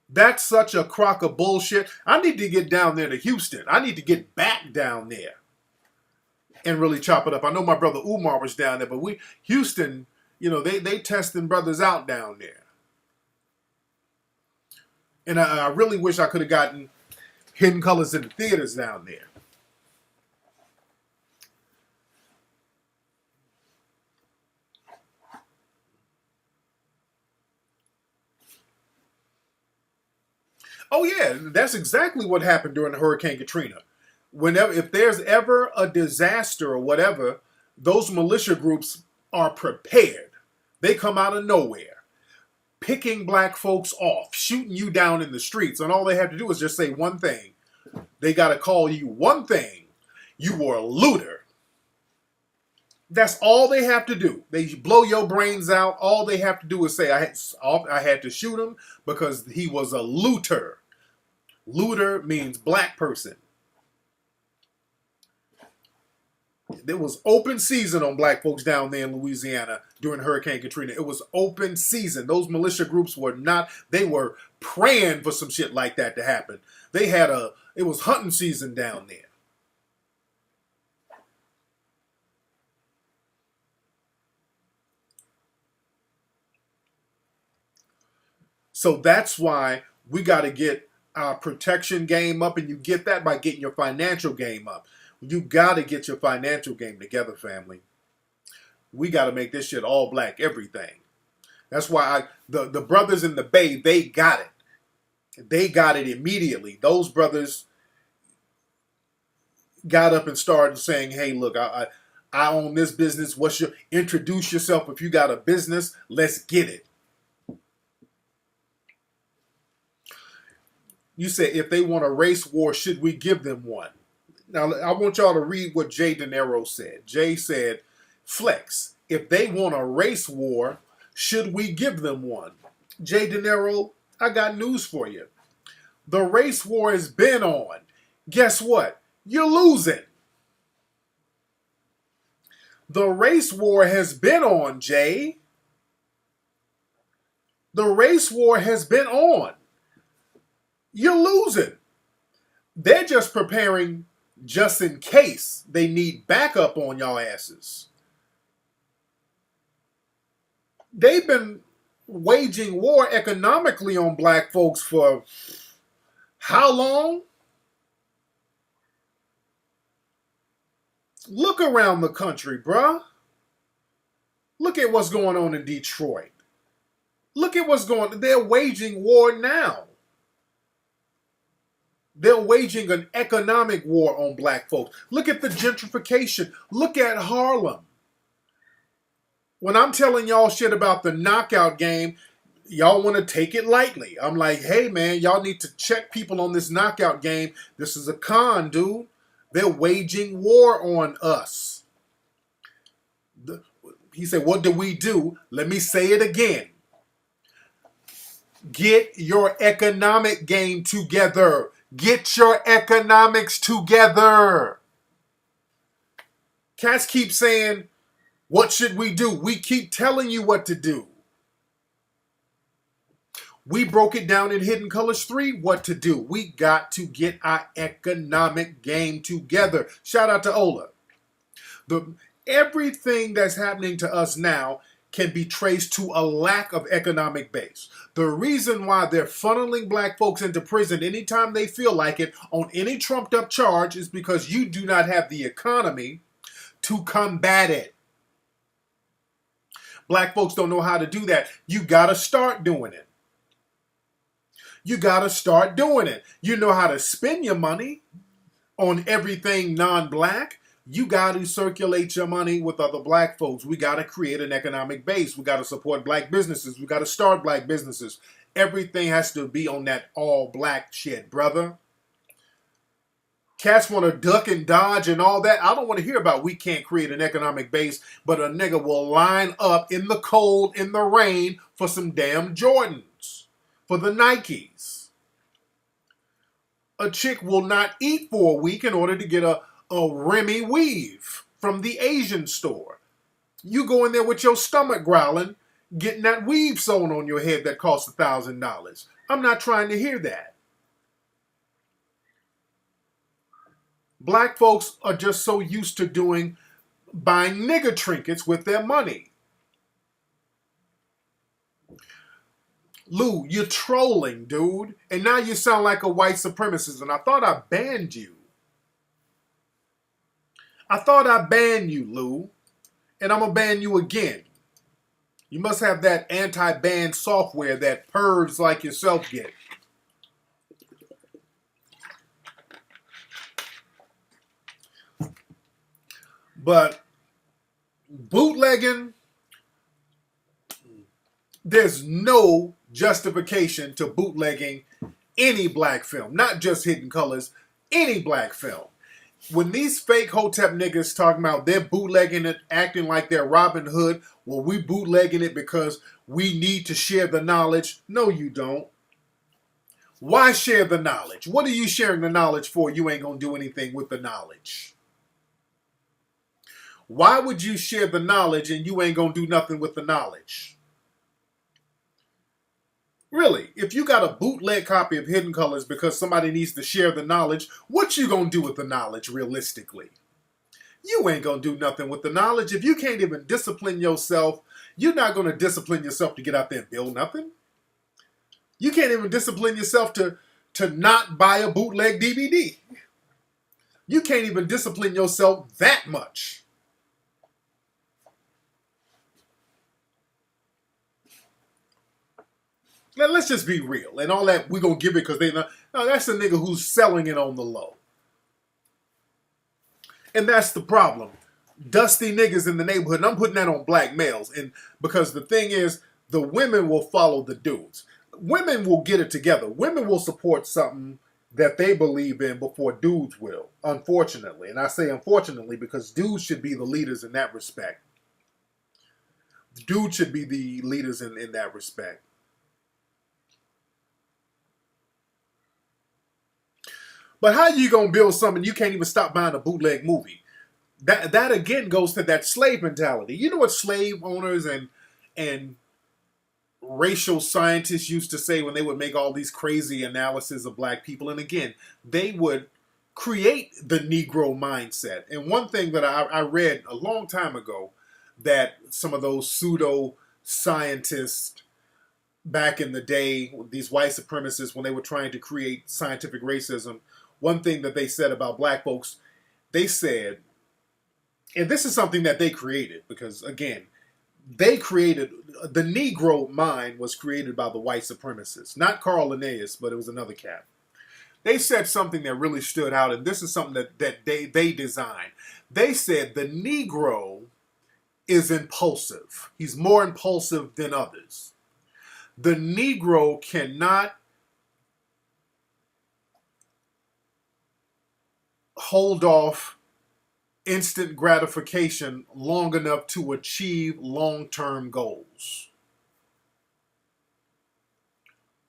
That's such a crock of bullshit. I need to get down there to Houston. I need to get back down there. and really chop it up. I know my brother Umar was down there, but Houston, they testing brothers out down there. And I really wish I could have gotten Hidden Colors in the theaters down there. Oh yeah, that's exactly what happened during Hurricane Katrina. If there's ever a disaster or whatever, those militia groups are prepared. They come out of nowhere, picking black folks off, shooting you down in the streets, and all they have to do is just say one thing. They got to call you one thing. You were a looter. That's all they have to do. They blow your brains out. All they have to do is say, I had to shoot him because he was a looter. Looter means black person. There was open season on black folks down there in Louisiana during Hurricane Katrina. It was open season. Those militia groups they were praying for some shit like that to happen. It was hunting season down there. So that's why we got to get our protection game up, and you get that by getting your financial game up. You got to get your financial game together, family. We got to make this shit all black, everything. That's why the brothers in the Bay, they got it. They got it immediately. Those brothers got up and started saying, hey, look, I own this business. Introduce yourself. If you got a business, let's get it. You said, if they want a race war, should we give them one? Now, I want y'all to read what Jay De Niro said. Jay said, Flex, if they want a race war, should we give them one? Jay De Niro, I got news for you. The race war has been on. Guess what? You're losing. The race war has been on, Jay. The race war has been on. You're losing. They're just preparing just in case they need backup on y'all asses. They've been waging war economically on black folks for how long? Look around the country, bruh. Look at what's going on in Detroit. Look at what's going on. They're waging war now. They're waging an economic war on black folks. Look at the gentrification. Look at Harlem. When I'm telling y'all shit about the knockout game, y'all want to take it lightly. I'm like, hey, man, y'all need to check people on this knockout game. This is a con, dude. They're waging war on us. He said, what do we do? Let me say it again. Get your economic game together. Get your economics together. Cats keep saying, what should we do? We keep telling you what to do. We broke it down in Hidden Colors 3, what to do. We got to get our economic game together. Shout out to Ola. Everything that's happening to us now can be traced to a lack of economic base. The reason why they're funneling black folks into prison anytime they feel like it on any trumped up charge is because you do not have the economy to combat it. Black folks don't know how to do that. You got to start doing it. You got to start doing it. You know how to spend your money on everything non-black. You got to circulate your money with other black folks. We got to create an economic base. We got to support black businesses. We got to start black businesses. Everything has to be on that all black shit, brother. Cats want to duck and dodge and all that. I don't want to hear about we can't create an economic base, but a nigga will line up in the cold, in the rain for some damn Jordans, for the Nikes. A chick will not eat for a week in order to get a Remy weave from the Asian store. You go in there with your stomach growling, getting that weave sewn on your head that costs $1,000. I'm not trying to hear that. Black folks are just so used to buying nigger trinkets with their money. Lou, you're trolling, dude. And now you sound like a white supremacist. And I thought I banned you. I thought I banned you, Lou. And I'm going to ban you again. You must have that anti-ban software that pervs like yourself get. But bootlegging, there's no justification to bootlegging any black film, not just Hidden Colors, any black film. When these fake Hotep niggas talking about they're bootlegging it, acting like they're Robin Hood, well, we bootlegging it because we need to share the knowledge. No, you don't. Why share the knowledge? What are you sharing the knowledge for? You ain't gonna do anything with the knowledge. Why would you share the knowledge and you ain't gonna do nothing with the knowledge? Really, if you got a bootleg copy of Hidden Colors because somebody needs to share the knowledge, what you gonna do with the knowledge realistically? You ain't gonna do nothing with the knowledge. If you can't even discipline yourself, you're not gonna discipline yourself to get out there and build nothing. You can't even discipline yourself to not buy a bootleg DVD. You can't even discipline yourself that much. Now, let's just be real. And all that, we're going to give it because they know. No, that's a nigga who's selling it on the low. And that's the problem. Dusty niggas in the neighborhood. And I'm putting that on black males. And because the thing is, the women will follow the dudes. Women will get it together. Women will support something that they believe in before dudes will, unfortunately. And I say unfortunately because dudes should be the leaders in that respect. Dudes should be the leaders in that respect. But how you gonna build something you can't even stop buying a bootleg movie? That again goes to that slave mentality. You know what slave owners and racial scientists used to say when they would make all these crazy analysis of black people? And again, they would create the Negro mindset. And one thing that I read a long time ago that some of those pseudo scientists back in the day, these white supremacists, when they were trying to create scientific racism, one thing that they said about black folks, they said, and this is something that they created because, again, they created, the Negro mind was created by the white supremacists. Not Carl Linnaeus, but it was another cat. They said something that really stood out, and this is something that they designed. They said the Negro is impulsive. He's more impulsive than others. The Negro cannot hold off instant gratification long enough to achieve long-term goals.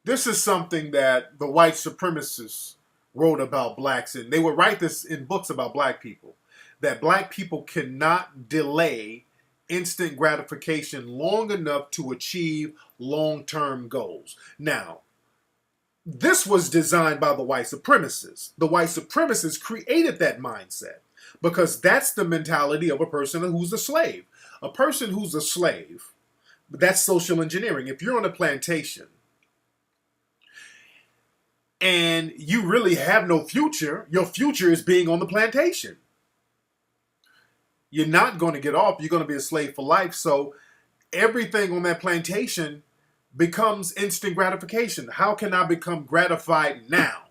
This is something that the white supremacists wrote about blacks, and they would write this in books about black people, that black people cannot delay instant gratification long enough to achieve long-term goals. Now, this was designed by the white supremacists. The white supremacists created that mindset because that's the mentality of a person who's a slave. A person who's a slave, that's social engineering. If you're on a plantation and you really have no future, your future is being on the plantation. You're not going to get off. You're going to be a slave for life. So everything on that plantation becomes instant gratification. How can I become gratified now?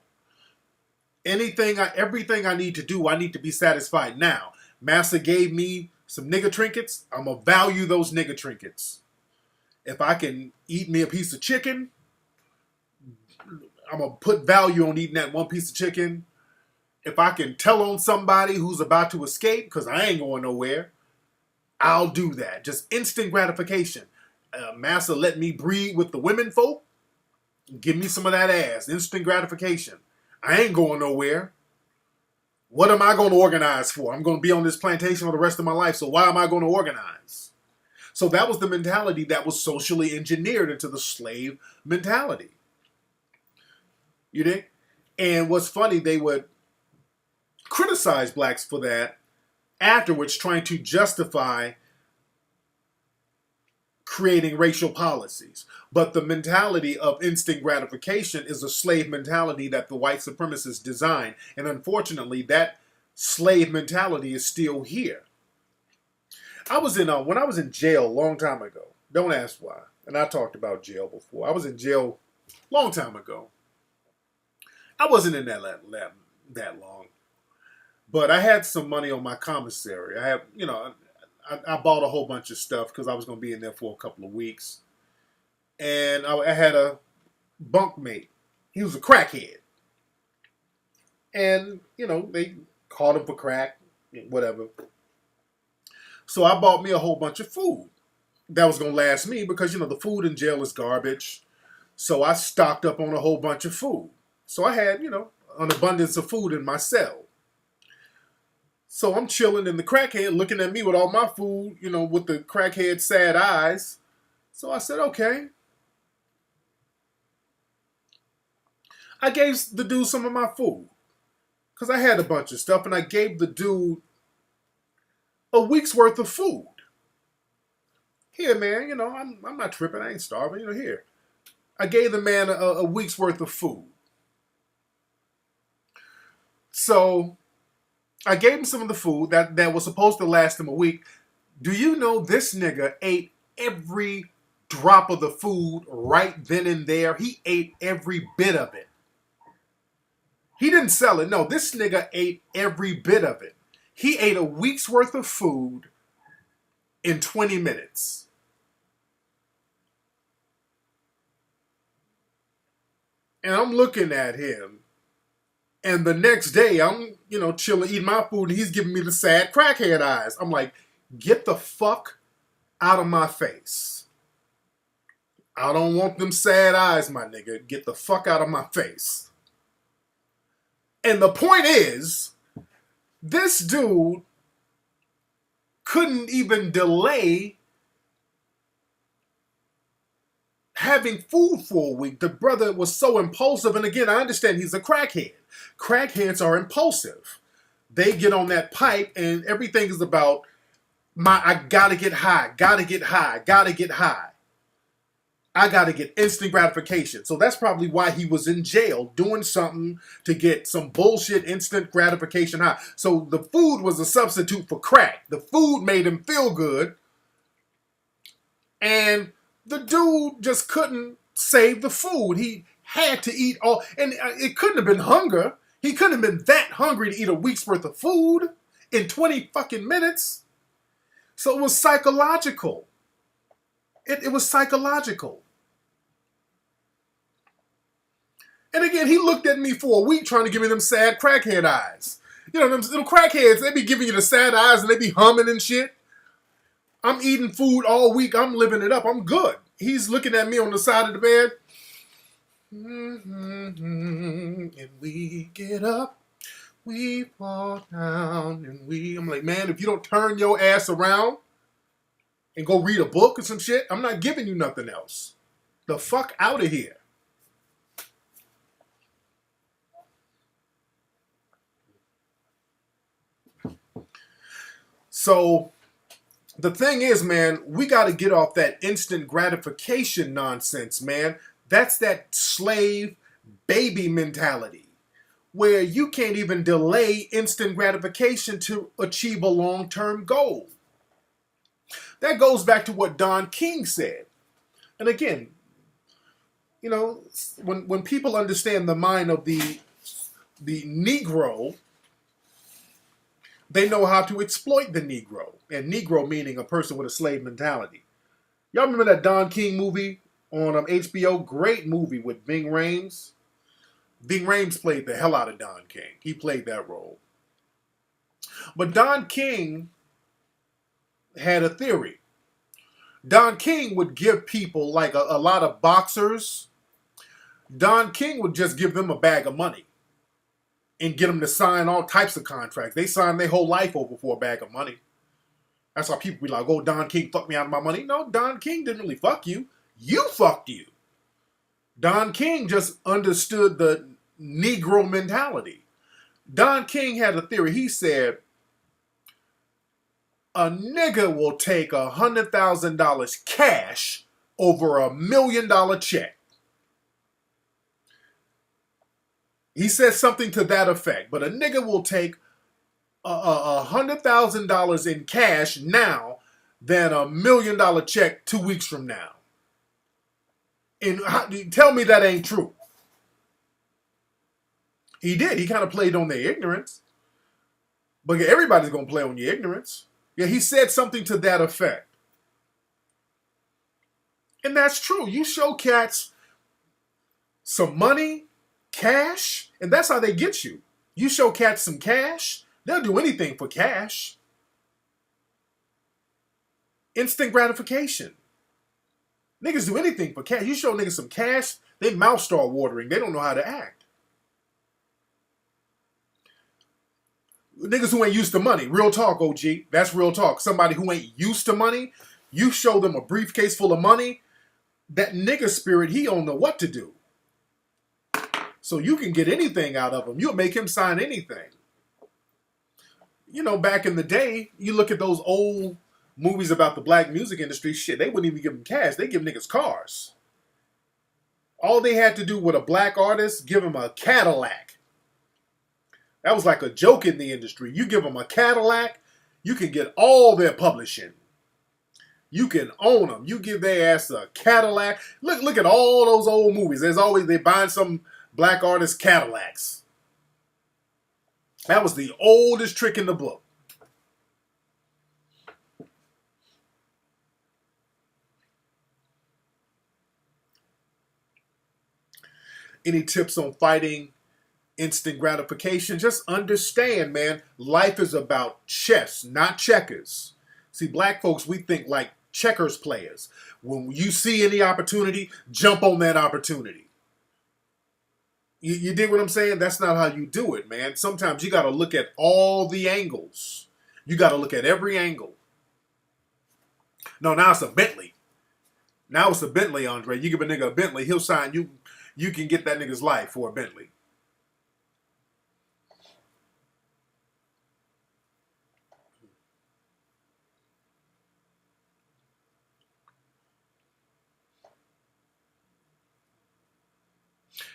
Everything I need to do, I need to be satisfied now. Massa gave me some nigger trinkets. I'm going to value those nigger trinkets. If I can eat me a piece of chicken, I'm going to put value on eating that one piece of chicken. If I can tell on somebody who's about to escape, because I ain't going nowhere, I'll do that. Just instant gratification. Massa let me breed with the women folk. Give me some of that ass. Instant gratification. I ain't going nowhere. What am I going to organize for? I'm going to be on this plantation for the rest of my life, so why am I going to organize? So that was the mentality that was socially engineered into the slave mentality. You think? And what's funny, they would criticized blacks for that afterwards, trying to justify creating racial policies. But the mentality of instant gratification is a slave mentality that the white supremacists designed. And unfortunately, that slave mentality is still here. When I was in jail a long time ago, don't ask why, and I talked about jail before. I was in jail a long time ago. I wasn't in that long. But I had some money on my commissary. I bought a whole bunch of stuff because I was going to be in there for a couple of weeks. And I had a bunkmate. He was a crackhead. And, they caught him for crack, whatever. So I bought me a whole bunch of food that was going to last me because, the food in jail is garbage. So I stocked up on a whole bunch of food. So I had, an abundance of food in my cell. So I'm chilling and the crackhead looking at me with all my food, with the crackhead sad eyes. So I said, okay. I gave the dude some of my food because I had a bunch of stuff and I gave the dude a week's worth of food. Here, man, I'm not tripping. I ain't starving, here. I gave the man a week's worth of food. So I gave him some of the food that was supposed to last him a week. Do you know this nigga ate every drop of the food right then and there? He ate every bit of it. He didn't sell it. No, this nigga ate every bit of it. He ate a week's worth of food in 20 minutes. And I'm looking at him. And the next day, I'm, chilling, eating my food, and he's giving me the sad crackhead eyes. I'm like, get the fuck out of my face. I don't want them sad eyes, my nigga. Get the fuck out of my face. And the point is, this dude couldn't even delay having food for a week. The brother was so impulsive. And again, I understand he's a crackhead. Crackheads are impulsive. They get on that pipe and everything is about I gotta get high, gotta get high, gotta get high. I gotta get instant gratification. So that's probably why he was in jail doing something to get some bullshit instant gratification high. So the food was a substitute for crack. The food made him feel good. And the dude just couldn't save the food. He had to eat all, and it couldn't have been hunger. He couldn't have been that hungry to eat a week's worth of food in 20 fucking minutes. So it was psychological. It was psychological. And again, he looked at me for a week trying to give me them sad crackhead eyes. Them little crackheads, they be giving you the sad eyes and they be humming and shit. I'm eating food all week. I'm living it up. I'm good. He's looking at me on the side of the bed. And we get up, we fall down, and I'm like, man, if you don't turn your ass around and go read a book or some shit, I'm not giving you nothing else. The fuck out of here. So the thing is, man, we got to get off that instant gratification nonsense, man. That's that slave baby mentality where you can't even delay instant gratification to achieve a long-term goal. That goes back to what Don King said. And again, when people understand the mind of the Negro, they know how to exploit the Negro. And Negro meaning a person with a slave mentality. Y'all remember that Don King movie on HBO? Great movie with Ving Rhames. Ving Rhames played the hell out of Don King. He played that role. But Don King had a theory. Don King would give people, like a lot of boxers, Don King would just give them a bag of money and get them to sign all types of contracts. They signed their whole life over for a bag of money. That's why people be like, oh, Don King fucked me out of my money. No, Don King didn't really fuck you. You fucked you. Don King just understood the Negro mentality. Don King had a theory. He said a nigga will take $100,000 cash over $1,000,000 check. He said something to that effect. But a nigga will take $100,000 in cash now than $1,000,000 check 2 weeks from now. And tell me that ain't true. He did. He kind of played on their ignorance. But everybody's going to play on your ignorance. Yeah, he said something to that effect. And that's true. You show cats some money, cash, and that's how they get you. You show cats some cash, they'll do anything for cash. Instant gratification. Niggas do anything for cash. You show niggas some cash, their mouth start watering. They don't know how to act. Niggas who ain't used to money. Real talk, OG. That's real talk. Somebody who ain't used to money, you show them a briefcase full of money, that nigga spirit, he don't know what to do. So you can get anything out of him. You'll make him sign anything. You know, back in the day, you look at those old movies about the black music industry, shit, they wouldn't even give them cash. They give niggas cars. All they had to do with a black artist, give him a Cadillac. That was like a joke in the industry. You give them a Cadillac, you can get all their publishing. You can own them. You give their ass a Cadillac. Look at all those old movies. There's always, they buying some black artist Cadillacs. That was the oldest trick in the book. Any tips on fighting instant gratification? Just understand, man, life is about chess, not checkers. See, black folks, we think like checkers players. When you see any opportunity, jump on that opportunity. You dig what I'm saying? That's not how you do it, man. Sometimes you got to look at all the angles. You got to look at every angle. No, now it's a Bentley. Now it's a Bentley, Andre. You give a nigga a Bentley, he'll sign you. You can get that nigga's life for a Bentley.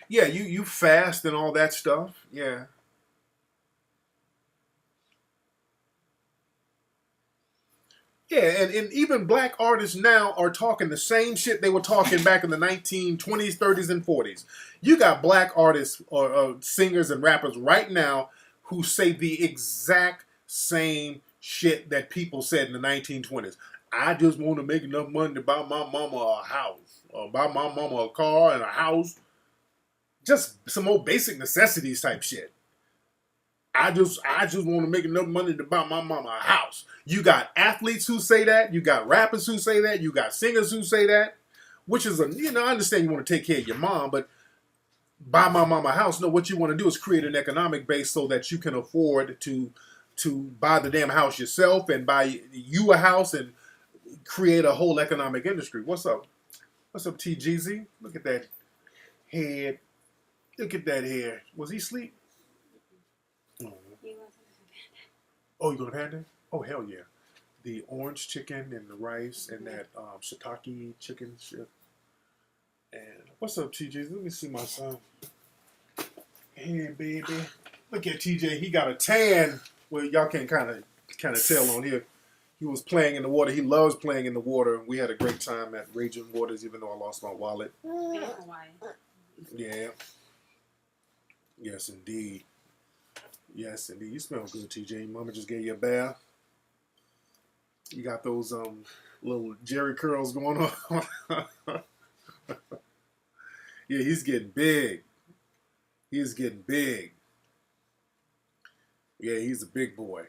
Yeah, you fast and all that stuff. Yeah. Yeah, and even black artists now are talking the same shit they were talking back in the 1920s, 30s, and 40s. You got black artists or singers and rappers right now who say the exact same shit that people said in the 1920s. I just want to make enough money to buy my mama a house, or buy my mama a car and a house. Just some old basic necessities type shit. I just want to make enough money to buy my mama a house. You got athletes who say that. You got rappers who say that. You got singers who say that. Which is I understand you want to take care of your mom, but buy my mama a house. No, what you want to do is create an economic base so that you can afford to buy the damn house yourself and buy you a house and create a whole economic industry. What's up? What's up, TGZ? Look at that head. Look at that hair. Was he asleep? Oh, you going to Panda? Oh, hell yeah. The orange chicken and the rice and that shiitake chicken shit. And what's up, TJ? Let me see my son. Hey, baby. Look at TJ. He got a tan. Well, y'all can kind of tell on here. He was playing in the water. He loves playing in the water. We had a great time at Raging Waters, even though I lost my wallet. Yeah. Yes, indeed. Yes, indeed. You smell good, TJ. Mama just gave you a bath. You got those little Jerry curls going on. Yeah, he's getting big. He's getting big. Yeah, he's a big boy.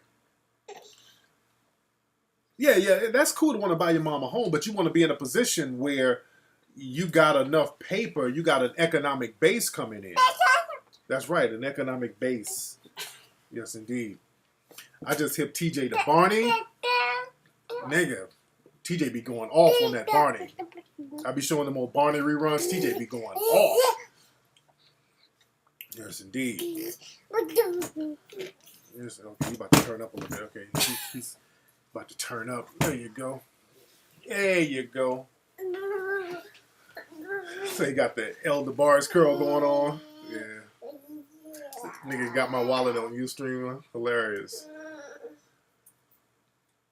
Yeah, that's cool to want to buy your mom a home, but you want to be in a position where you got enough paper, you got an economic base coming in. That's right, an economic base. Yes, indeed. I just hit TJ to Barney. Nigga, TJ be going off on that Barney. I be showing them old Barney reruns. TJ be going off. Yes, indeed. Yes, okay, you about to turn up a little bit. Okay, he's about to turn up. There you go. There you go. So you got the Elder Bars curl going on. Yeah. Nigga got my wallet on Ustream. Hilarious.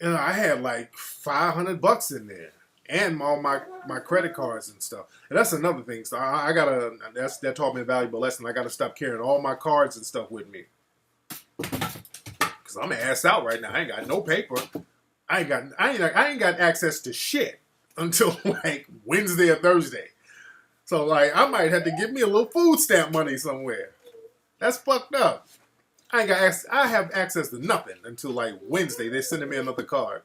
And I had like $500 in there. And all my credit cards and stuff. And that's another thing. So I gotta, that taught me a valuable lesson. I gotta stop carrying all my cards and stuff with me. Cause I'm ass out right now. I ain't got no paper. I ain't got access to shit until like Wednesday or Thursday. So like I might have to give me a little food stamp money somewhere. That's fucked up. I have access to nothing until like Wednesday. They're sending me another card.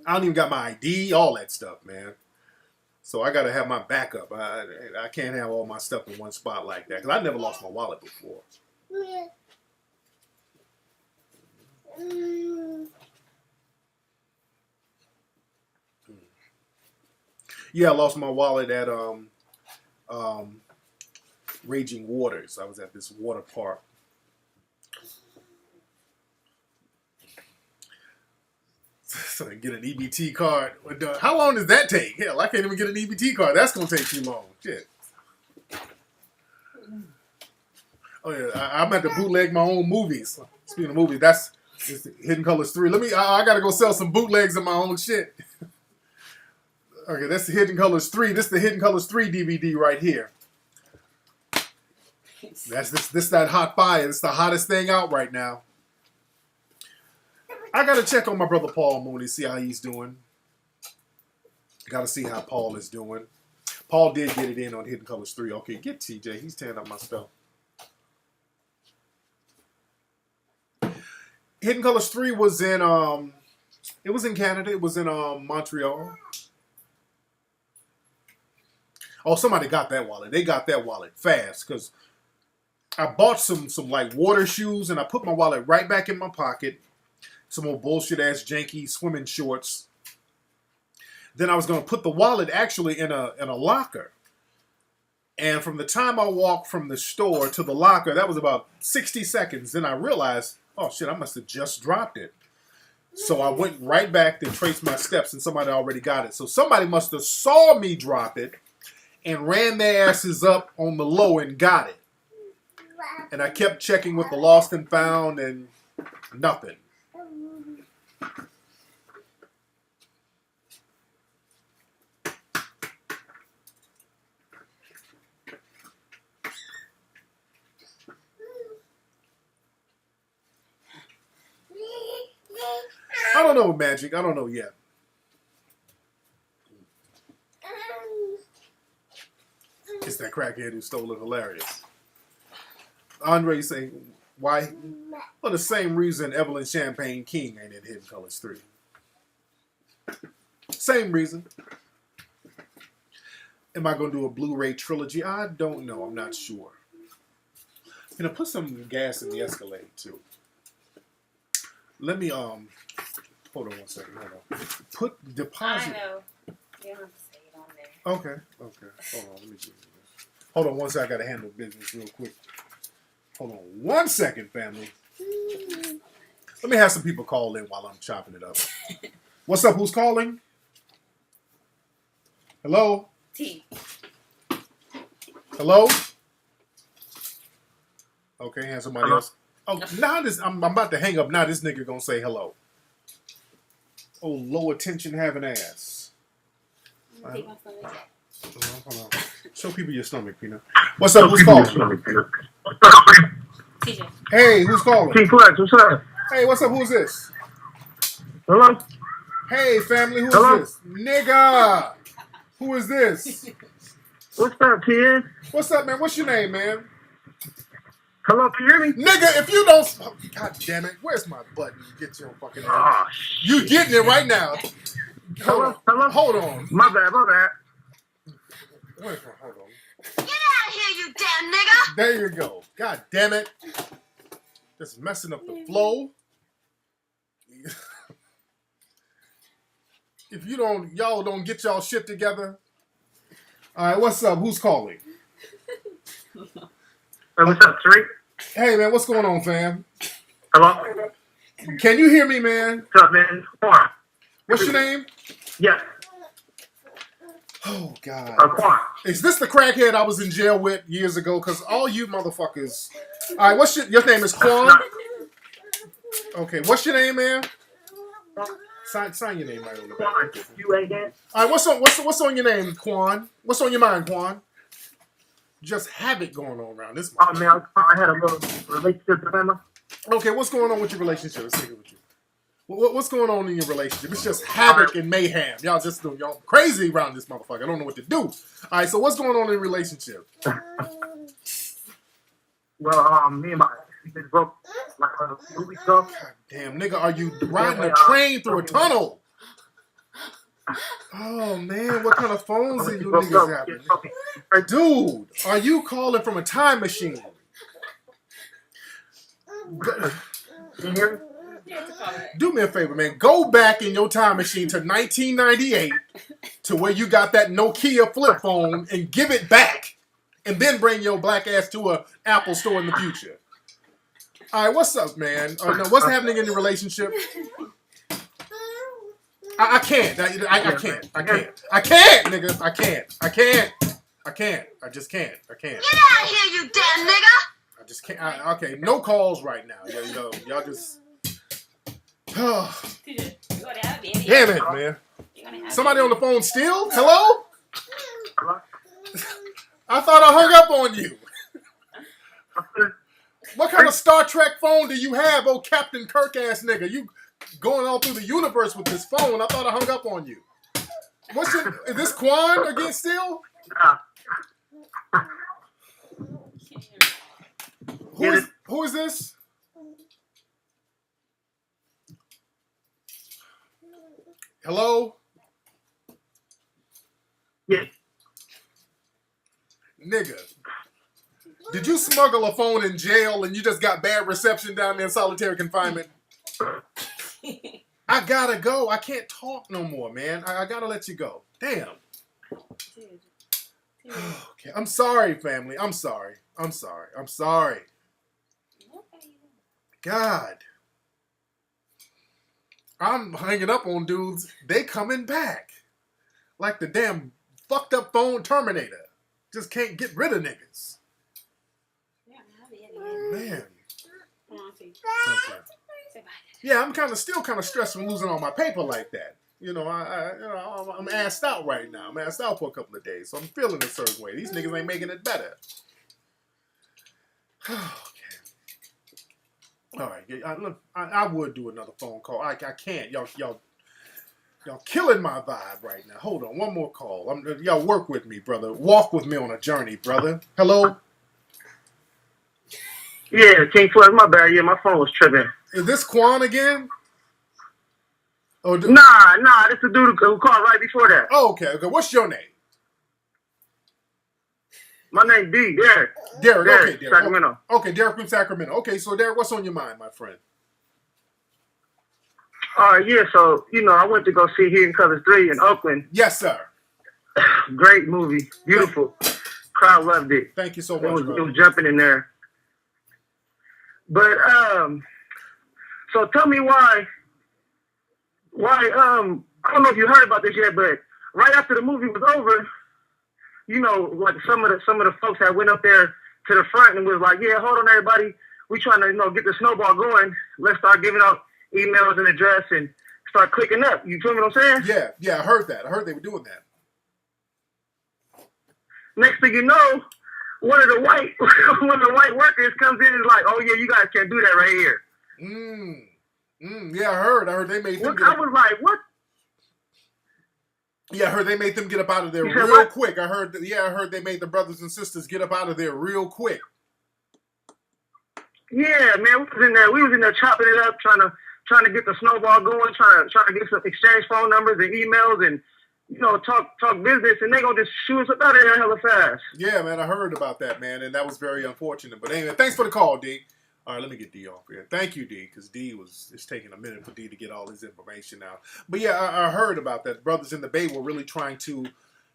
I don't even got my ID, all that stuff, man. So I got to have my backup. I can't have all my stuff in one spot like that because I never lost my wallet before. Yeah, I lost my wallet at Raging Waters. I was at this water park. So I get an EBT card. How long does that take? Hell, I can't even get an EBT card. That's gonna take too long. Shit. Oh yeah, I'm at the bootleg my own movies. Speaking of movies, that's Hidden Colors 3. I gotta go sell some bootlegs of my own shit. Okay, that's the Hidden Colors 3. This is the Hidden Colors 3 DVD right here. That's that hot fire. It's the hottest thing out right now. I gotta check on my brother Paul Mooney, see how he's doing. Gotta see how Paul is doing. Paul did get it in on Hidden Colors 3. Okay, get TJ. He's tearing up my stuff. Hidden Colors 3 was in it was in Canada. It was in Montreal. Oh, somebody got that wallet. They got that wallet fast because I bought some like water shoes and I put my wallet right back in my pocket. Some old bullshit ass janky swimming shorts. Then I was gonna put the wallet actually in a locker. And from the time I walked from the store to the locker, that was about 60 seconds. Then I realized, oh shit, I must have just dropped it. So I went right back to trace my steps and somebody already got it. So somebody must have saw me drop it and ran their asses up on the low and got it. And I kept checking with the lost and found and nothing. I don't know, Magic. I don't know yet. It's that crackhead who stole it. Hilarious. Andre saying, why? For the same reason Evelyn Champagne King ain't in Hidden Colors 3. Same reason. Am I going to do a Blu-ray trilogy? I don't know. I'm not sure. I'm going to put some gas in the Escalade, too. Let me, hold on one second. Hold on. Put deposit.
I know. You don't have to say it on there.
Okay. Hold on. Let me do this. Hold on one second. I got to handle business real quick. Hold on 1 second, family. Let me have some people call in while I'm chopping it up. What's up? Who's calling? Hello?
T.
Hello? Okay, have somebody else. Oh, now this, I'm about to hang up. Now this nigga gonna say hello. Oh, low attention having ass.
Take my stomach.
Hold on. Show people your stomach, Peanut. What's up? Who's calling?
TJ.
Hey, who's calling?
T-Flex, what's up?
Hey, what's up? Who's this?
Hello?
Hey, family, who's
Hello?
this? Nigga! Who is this?
What's up, kid?
What's up, man? What's your name, man?
Hello, can you hear me?
Nigga, if you don't... Oh, God damn it. Where's my button? Get your fucking ass.
Oh,
You getting it right now.
Hello? Hello?
Hold on.
My bad.
Hold on.
Get out of here, you damn nigga!
There you go. God damn it. Just messing up the flow. If y'all don't get y'all shit together. All right, what's up? Who's calling?
Hey, what's up, Tariq?
Hey, man, what's going on, fam?
Hello?
Can you hear me, man?
What's up, man? Quan.
What's your name?
Yes.
Oh, God.
Quan.
Is this the crackhead I was in jail with years ago? Because all you motherfuckers... All right, what's your name is Quan? Okay, what's your name, man? Sign your name right on the back.
Quan. You ain't that?
All right, what's on your name, Quan? What's on your mind, Quan? Just havoc going on around this
Oh, man, I had a little relationship dilemma.
Okay, what's going on with your relationship? Let's take it with you. What's going on in your relationship? It's just havoc and mayhem. Y'all crazy around this motherfucker. I don't know what to do. All right, so what's going on in your relationship?
Well, me and my ex broke like a few weeks ago.
God damn, nigga, are you riding a train through a tunnel? Oh, man, what kind of phones are you niggas having? Dude, are you calling from a time machine? Do me a favor, man. Go back in your time machine to 1998 to where you got that Nokia flip phone and give it back. And then bring your black ass to a Apple store in the future. All right, what's up, man? Now, what's happening in your relationship? I can't. I can't, nigga. I can't. I just can't. I can't.
Get out of here, you damn nigga!
I just can't. Okay, no calls right now. Y'all just... Oh. Damn it, man. Somebody on the phone still? Hello? I thought I hung up on you. What kind of Star Trek phone do you have, oh Captain Kirk ass nigga? You going all through the universe with this phone. I thought I hung up on you. Is this Quan again still? Who is this? Hello?
Yeah.
Nigga, did you smuggle a phone in jail and you just got bad reception down there in solitary confinement? I gotta go. I can't talk no more, man. I gotta let you go. Damn. Okay. I'm sorry, family. I'm sorry. God. I'm hanging up on dudes. They coming back. Like the damn fucked up phone Terminator. Just can't get rid of niggas. Man. Okay. Yeah, I'm still kind of stressed from losing all my paper like that. You know, I'm assed out right now. I'm assed out for a couple of days, so I'm feeling a certain way. These niggas ain't making it better. Okay. All right. Look, I would do another phone call. I can't. Y'all killing my vibe right now. Hold on, one more call. Y'all work with me, brother. Walk with me on a journey, brother. Hello?
Yeah, King Floyd, my bad. Yeah, my phone was tripping.
Is this Quan again?
Nah, this the dude who called right before that.
Oh, okay. What's your name?
My name D, Derek.
Derek, okay, Derek.
Sacramento.
Okay, Derek from Sacramento. Okay, so Derek, what's on your mind, my friend?
Yeah, so, I went to go see Hidden Colors 3 in Oakland.
Yes, sir.
Great movie. Beautiful. Crowd loved it.
Thank you so much,
it was jumping in there. But, so tell me why, I don't know if you heard about this yet, but right after the movie was over, like some of the folks that went up there to the front and was like, yeah, hold on, everybody. We trying to, get the snowball going. Let's start giving out emails and address and start clicking up. You feel me what I'm saying?
Yeah, I heard that. I heard they were doing that.
Next thing you know, one of the white workers comes in and is like, oh yeah, you guys can't do that right here.
Yeah, I heard they made them
I was like, what?
Yeah, I heard they made them get up out of there real quick. I heard they made the brothers and sisters get up out of there real quick. Yeah,
man, we was in there chopping it up, trying to get the snowball going, trying to get some exchange phone numbers and emails and talk business, and they gonna just shoot us up out of there hella fast.
Yeah, man, I heard about that, man, and that was very unfortunate. But anyway, thanks for the call, D. All right, let me get D off here. Thank you, D, because it's taking a minute for D to get all his information out. But yeah, I heard about that. Brothers in the Bay were really trying to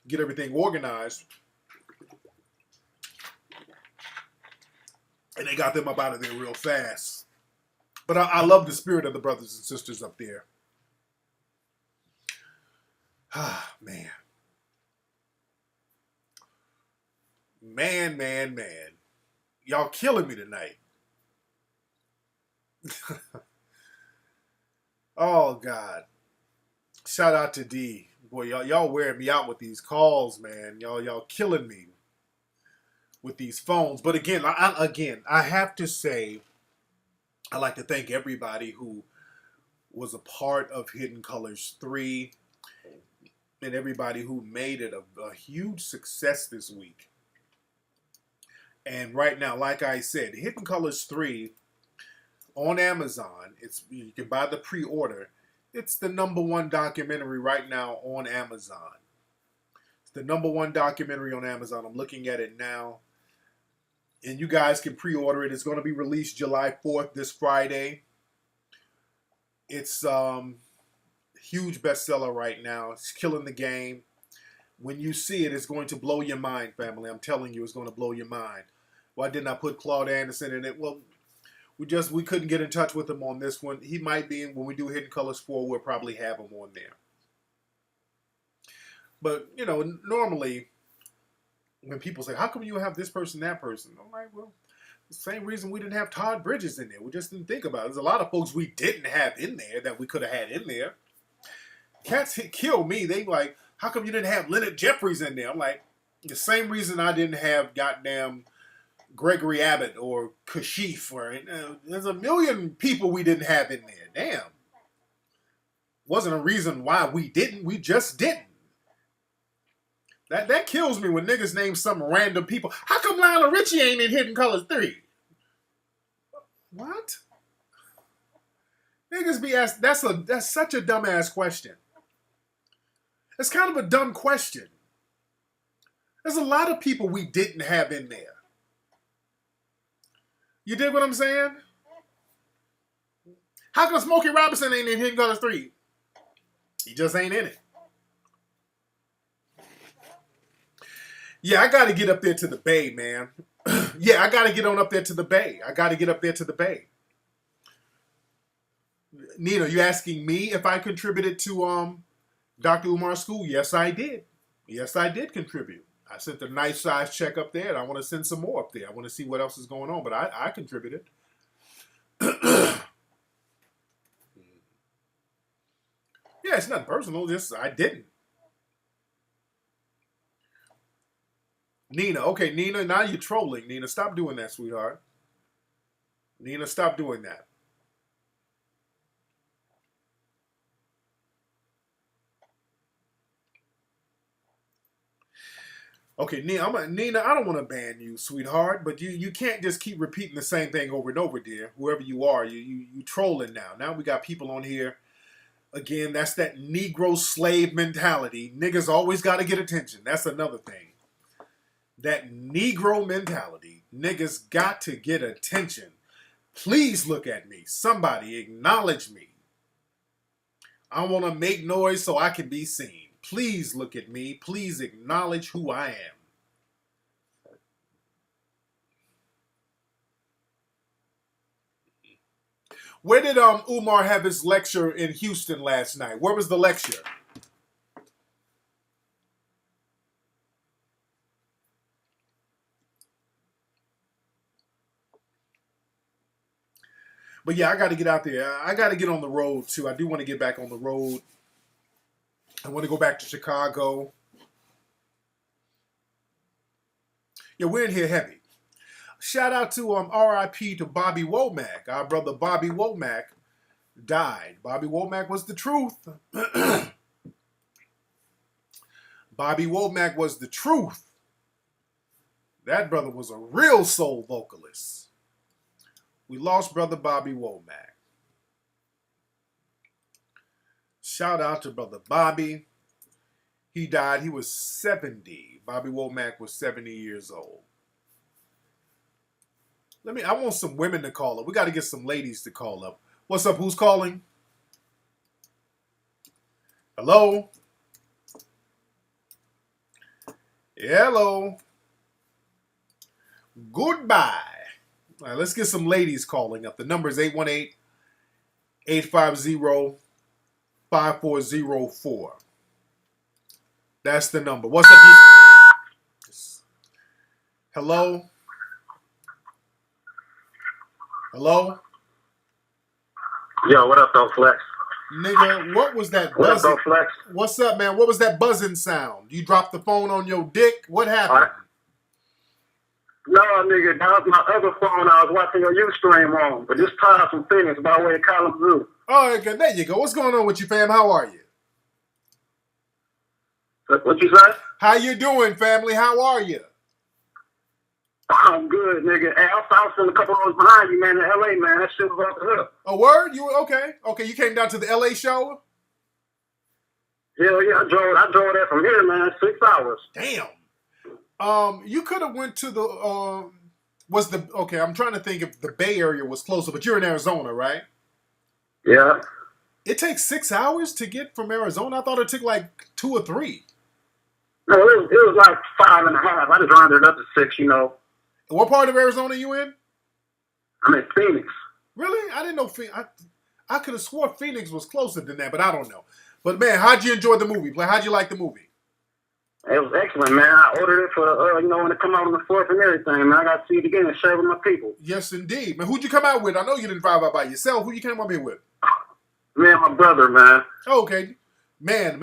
get everything organized. And they got them up out of there real fast. But I love the spirit of the brothers and sisters up there. Ah, man. Man. Y'all killing me tonight. Oh, God. Shout out to D. Boy, y'all wearing me out with these calls, man. Y'all killing me with these phones. But again, I have to say, I'd like to thank everybody who was a part of Hidden Colors 3 and everybody who made it a huge success this week. And right now, like I said, Hidden Colors 3 on Amazon, you can buy the pre-order. It's the #1 documentary right now on Amazon. It's the #1 documentary on Amazon. I'm looking at it now. And you guys can pre-order it. It's going to be released July 4th, this Friday. It's huge bestseller right now. It's killing the game. When you see it, it's going to blow your mind, family. I'm telling you, it's going to blow your mind. Why didn't I put Claude Anderson in it? Well, we couldn't get in touch with him on this one. He might be, when we do Hidden Colors 4, we'll probably have him on there. But, you know, normally when people say, how come you have this person, that person? I'm like, well, the same reason we didn't have Todd Bridges in there. We just didn't think about it. There's a lot of folks we didn't have in there that we could have had in there. Cats kill me. They like, how come you didn't have Leonard Jeffries in there? I'm like, the same reason I didn't have goddamn Gregory Abbott or Kashif. Or there's a million people we didn't have in there. Damn. Wasn't a reason why we didn't. We just didn't. That kills me when niggas name some random people. How come Lionel Richie ain't in Hidden Colors 3? What? Niggas be asked. That's such a dumbass question. It's kind of a dumb question. There's a lot of people we didn't have in there. You dig what I'm saying? How come Smokey Robinson ain't in Hidden Colors 3? He just ain't in it. Yeah, I got to get up there to the Bay, man. Yeah, I got to get on up there to the Bay. I got to get up there to the Bay. Nina, you asking me if I contributed to Dr. Umar's school? Yes, I did. Yes, I did contribute. I sent a nice size check up there, and I want to send some more up there. I want to see what else is going on, but I contributed. Yeah, it's nothing personal. Just I didn't. Nina, okay, Nina, now you're trolling. Nina, stop doing that, sweetheart. Nina, stop doing that. Okay, Nina, I don't want to ban you, sweetheart, but you can't just keep repeating the same thing over and over, dear. Whoever you are, you trolling now. Now we got people on here. Again, that's that Negro slave mentality. Niggas always got to get attention. That's another thing. That Negro mentality. Niggas got to get attention. Please look at me. Somebody acknowledge me. I want to make noise so I can be seen. Please look at me. Please acknowledge who I am. Where did Umar have his lecture in Houston last night? Where was the lecture? But yeah, I got to get out there. I got to get on the road too. I do want to get back on the road. I want to go back to Chicago. Yeah, we're in here heavy. Shout out to R.I.P. to Bobby Womack. Our brother Bobby Womack died. Bobby Womack was the truth. Bobby Womack was the truth. That brother was a real soul vocalist. We lost brother Bobby Womack. Shout out to brother Bobby. He died. He was 70. Bobby Womack was 70 years old. I want some women to call up. We got to get some ladies to call up. What's up? Who's calling? Hello? Hello? Goodbye. All right, let's get some ladies calling up. The number is 818-850-5404. That's the number. What's up? Hello? Hello?
Yo, what up, though, Flex?
Nigga, what was that
What up,
buzzing?
though, Flex?
What's up, man? What was that buzzing sound? You dropped the phone on your dick? What happened?
No, nigga, that was my other phone I was watching your Ustream on. But this Todd from Phoenix by way of Kalamazoo.
Oh, okay, there you go. What's going on with you, fam? How are you?
What you say?
How you doing, family? How are you?
I'm good, nigga. Hey, I was a couple of rows behind you, man, in LA, man. That shit was off the hook.
A word? You okay? Okay, you came down to the LA show?
Hell yeah, I drove there from here, man. 6 hours.
Damn. You could have went to the I'm trying to think if the Bay Area was closer, but you're in Arizona, right?
Yeah.
It takes 6 hours to get from Arizona? I thought it took like 2 or 3.
No, it was like 5.5. I just rounded it up to 6, you know.
What part of Arizona are you in?
I'm in Phoenix.
Really? I didn't know I could have swore Phoenix was closer than that, but I don't know. But man, how'd you enjoy the movie? How'd you like the movie?
It was excellent, man. I ordered it for, when it come out on the 4th and everything, man. I got to see it again and share with my people.
Yes, indeed. Man, who'd you come out with? I know you didn't drive out by yourself. Who you came up here with?
Me and my brother, man.
Okay. Man,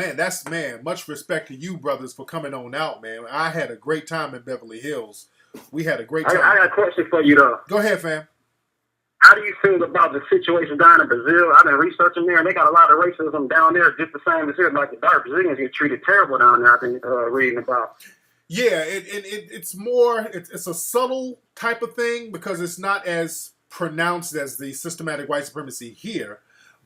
much respect to you brothers for coming on out, man. I had a great time in Beverly Hills. We had a great time.
I got a question for you, though.
Go ahead, fam.
How do you feel about the situation down in Brazil? I've been researching there, and they got a lot of racism down there, just the same as here. Like the dark Brazilians get treated terrible down there. I've been reading about.
Yeah, it's more. It's a subtle type of thing because it's not as pronounced as the systematic white supremacy here,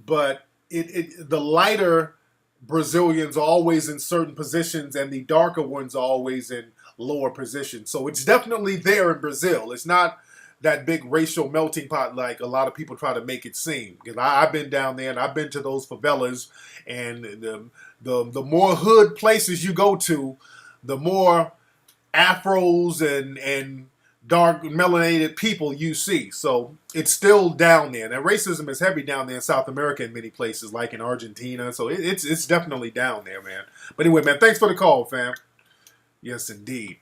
but the lighter Brazilians are always in certain positions, and the darker ones are always in lower positions. So it's definitely there in Brazil. It's not that big racial melting pot like a lot of people try to make it seem. Because I've been down there and I've been to those favelas, and the more hood places you go to, the more afros and dark melanated people you see. So it's still down there. Now racism is heavy down there in South America in many places, like in Argentina. So it's definitely down there, man. But anyway, man, thanks for the call, fam. Yes, indeed.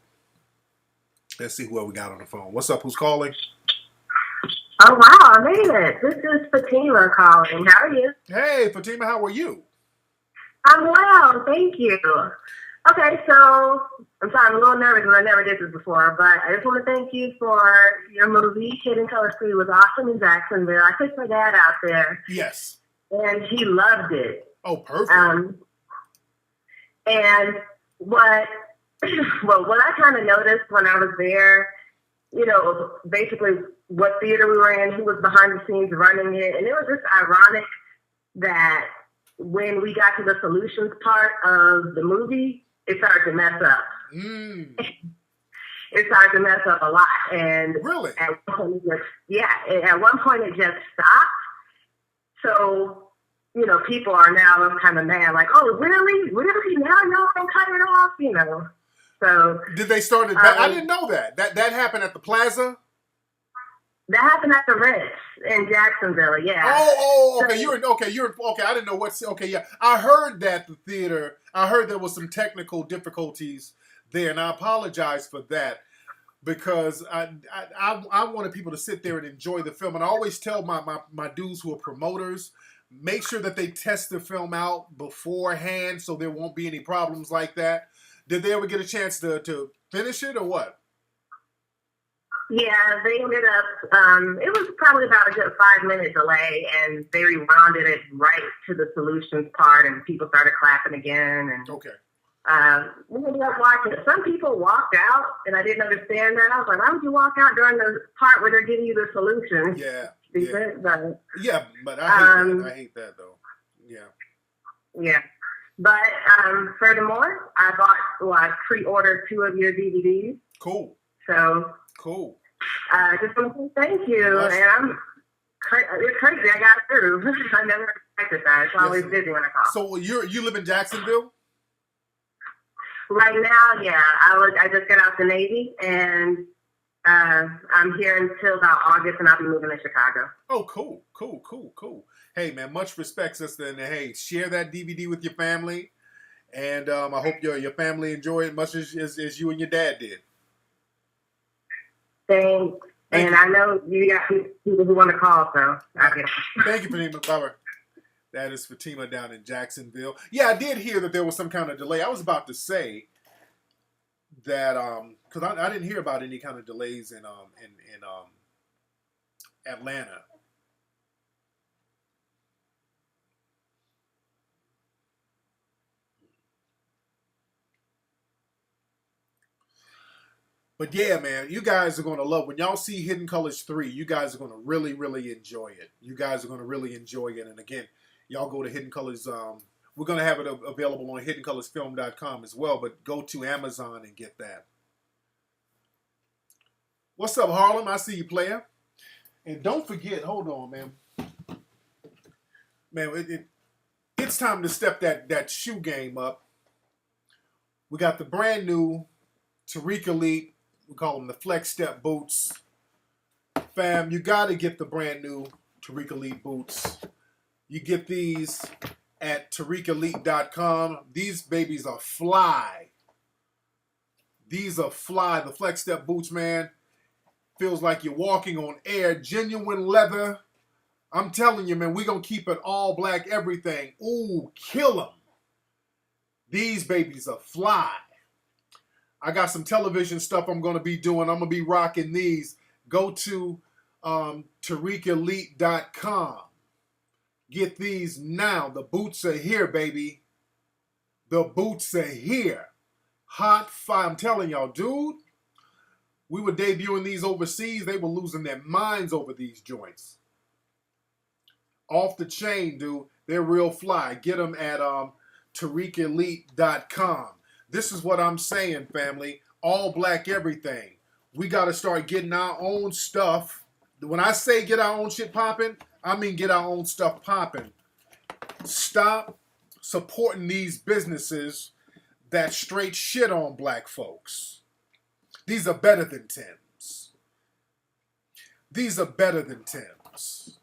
Let's see who we got on the phone. What's up? Who's calling?
Oh, wow, I made it. This is Fatima calling. How are you?
Hey, Fatima, how are you?
I'm well, thank you. Okay, so I'm sorry, I'm a little nervous because I never did this before, but I just want to thank you for your movie. Hidden Color 3 was awesome in Jacksonville. I took my dad out there.
Yes.
And he loved it.
Oh, perfect.
And what I kind of noticed when I was there, basically what theater we were in, who was behind the scenes running it. And it was just ironic that when we got to the solutions part of the movie, it started to mess up. It started to mess up a lot. And
really?
At one point it just stopped. So, people are now kind of mad, like, oh, really? Really? Now y'all can cut it off, So
did they start it back? I didn't know that. That happened at the Plaza?
That happened at the Ritz in Jacksonville, yeah.
Oh, okay. You're okay. I didn't know what's okay. Yeah, I heard that the theater. I heard there was some technical difficulties there, and I apologize for that because I wanted people to sit there and enjoy the film. And I always tell my dudes who are promoters, make sure that they test the film out beforehand so there won't be any problems like that. Did they ever get a chance to finish it or what?
Yeah, they ended up, it was probably about a good 5-minute delay, and they rewounded it right to the solutions part, and people started clapping again. And
okay.
We ended up watching it. Some people walked out, and I didn't understand that. I was like, why would you walk out during the part where they're giving you the solution?
Yeah.
But
I hate that, though. Yeah.
Yeah. But furthermore, I pre-ordered 2 of your DVDs.
Cool.
So
cool.
Just want to say thank you. And it's crazy. I got through. I never expected that. It's always busy when I call.
So you live in Jacksonville?
Right now, yeah. I just got out the Navy, and I'm here until about August, and I'll be moving to Chicago.
Oh, cool, cool, cool, cool. Hey, man, much respect, sister. And hey, share that DVD with your family. And I hope your family enjoy it much as you and your dad did.
Thanks.
Thank
And
you.
I know you got people who want to call, so I'll get them.
Thank you, Fatima. Bye. That is Fatima down in Jacksonville. Yeah, I did hear that there was some kind of delay. I was about to say that because I didn't hear about any kind of delays in Atlanta. But yeah, man, you guys are going to love when y'all see Hidden Colors 3. You guys are going to really, really enjoy it. You guys are going to really enjoy it. And again, y'all go to Hidden Colors. We're going to have it available on hiddencolorsfilm.com as well. But go to Amazon and get that. What's up, Harlem? I see you, player. And don't forget, hold on, man. Man, it's time to step that shoe game up. We got the brand new Tariq Elite. We call them the Flex Step boots. Fam, you got to get the brand new Tariq Elite boots. You get these at TariqElite.com. These babies are fly. These are fly. The Flex Step boots, man. Feels like you're walking on air. Genuine leather. I'm telling you, man, we're going to keep it all black everything. Ooh, kill them. These babies are fly. I got some television stuff I'm going to be doing. I'm going to be rocking these. Go to TariqElite.com. Get these now. The boots are here, baby. The boots are here. Hot fire. I'm telling y'all, dude. We were debuting these overseas. They were losing their minds over these joints. Off the chain, dude. They're real fly. Get them at TariqElite.com. This is what I'm saying, family. All black everything. We got to start getting our own stuff. When I say get our own shit popping, I mean get our own stuff popping. Stop supporting these businesses that straight shit on black folks. These are better than Timbs. These are better than Timbs.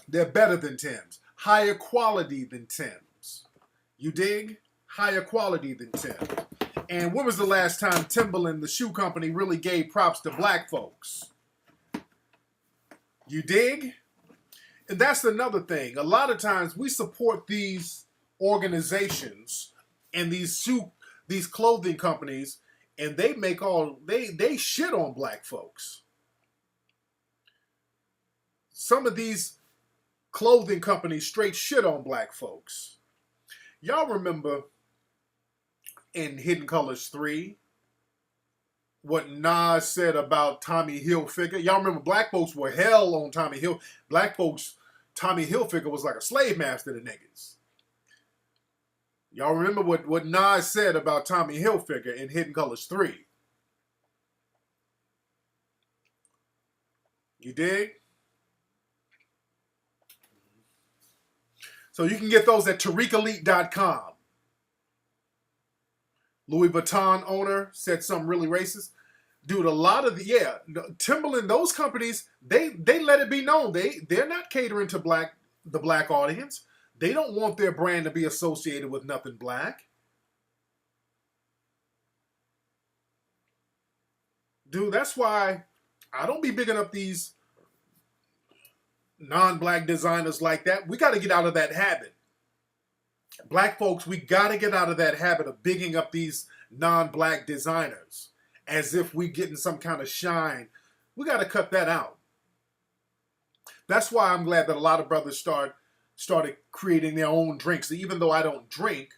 They're better than Timbs. Higher quality than Timbs. You dig? Higher quality than Timbs. And when was the last time Timberland, the shoe company, really gave props to black folks? You dig? And that's another thing. A lot of times we support these organizations and these clothing companies, and they make they shit on black folks. Some of these clothing companies straight shit on black folks. Y'all remember in Hidden Colors 3 what Nas said about Tommy Hilfiger? Y'all remember black folks were hell on Tommy Hill. Black folks, Tommy Hilfiger was like a slave master to niggas. Y'all remember what Nas said about Tommy Hilfiger in Hidden Colors 3? You dig? So you can get those at TariqElite.com. Louis Vuitton owner said something really racist. Dude, a lot of Timberland, those companies, they let it be known. They're not catering to the black audience. They don't want their brand to be associated with nothing black. Dude, that's why I don't be bigging up these non-black designers like that. We got to get out of that habit. Black folks, we got to get out of that habit of bigging up these non-black designers as if we getting some kind of shine. We got to cut that out. That's why I'm glad that a lot of brothers started creating their own drinks. Even though I don't drink,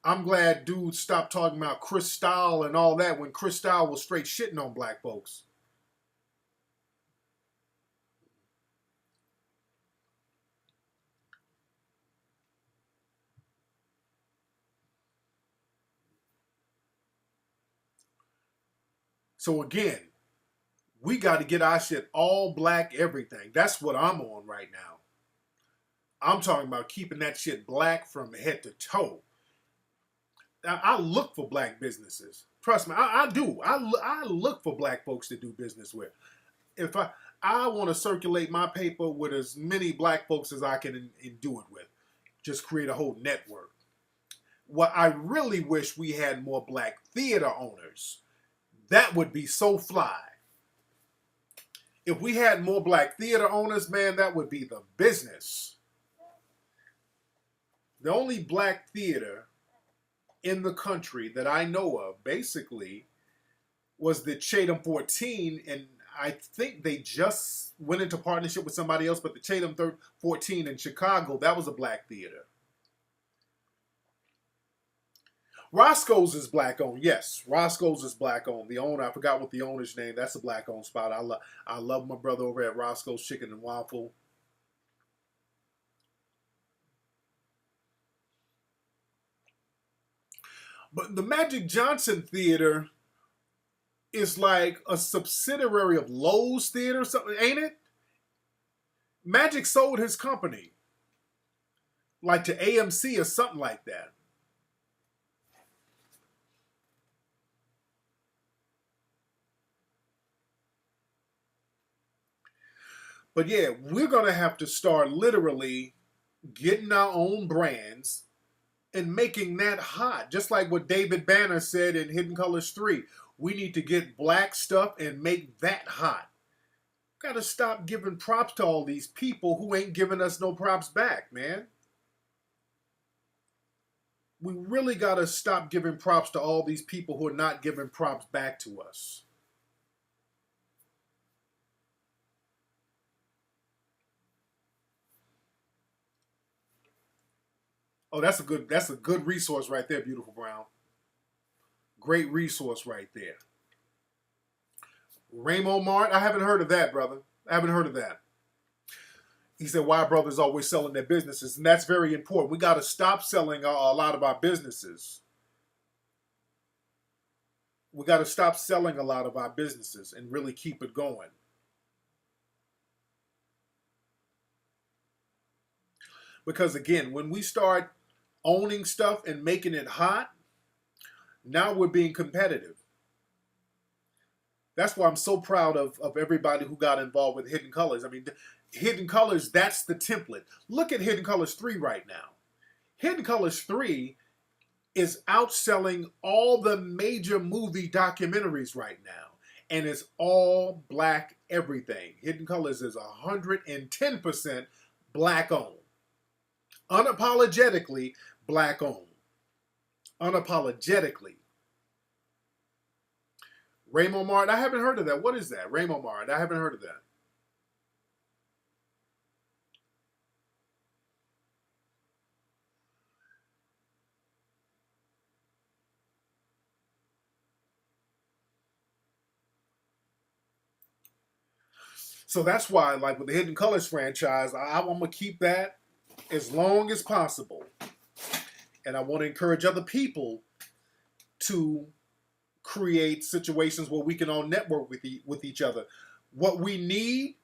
I'm glad dudes stopped talking about Cristal and all that when Cristal was straight shitting on black folks. So again, we got to get our shit all black everything. That's what I'm on right now. I'm talking about keeping that shit black from head to toe. I look for black businesses. Trust me, I do. I look for black folks to do business with. If I want to circulate my paper with as many black folks as I can and do it with. Just create a whole network. What I really wish we had more black theater owners. That would be so fly. If we had more black theater owners, man, that would be the business. The only black theater in the country that I know of, basically, was the Chatham 14, and I think they just went into partnership with somebody else, but the Chatham 14 in Chicago, that was a black theater. Roscoe's is black owned. Yes, Roscoe's is black owned. The owner, I forgot what the owner's name. That's a black owned spot. I love my brother over at Roscoe's Chicken and Waffle. But the Magic Johnson Theater is like a subsidiary of Lowe's Theater, something, ain't it? Magic sold his company, like to AMC or something like that. But yeah, we're going to have to start literally getting our own brands and making that hot. Just like what David Banner said in Hidden Colors 3. We need to get black stuff and make that hot. Got to stop giving props to all these people who ain't giving us no props back, man. We really got to stop giving props to all these people who are not giving props back to us. Oh, that's a good resource right there, Beautiful Brown. Great resource right there. Ramo Mart, I haven't heard of that, brother. I haven't heard of that. He said, why brothers always selling their businesses? And that's very important. We got to stop selling a lot of our businesses. We got to stop selling a lot of our businesses and really keep it going. Because again, when we start owning stuff and making it hot, now we're being competitive. That's why I'm so proud of everybody who got involved with Hidden Colors. I mean, Hidden Colors, that's the template. Look at Hidden Colors 3 right now. Hidden Colors 3 is outselling all the major movie documentaries right now. And it's all black everything. Hidden Colors is 110% black owned. Unapologetically black owned. Unapologetically. Ramo Mart, I haven't heard of that. What is that? Ramo Mart, I haven't heard of that. So that's why, like with the Hidden Colors franchise, I'm going to keep that as long as possible. And I want to encourage other people to create situations where we can all network with each other. What we need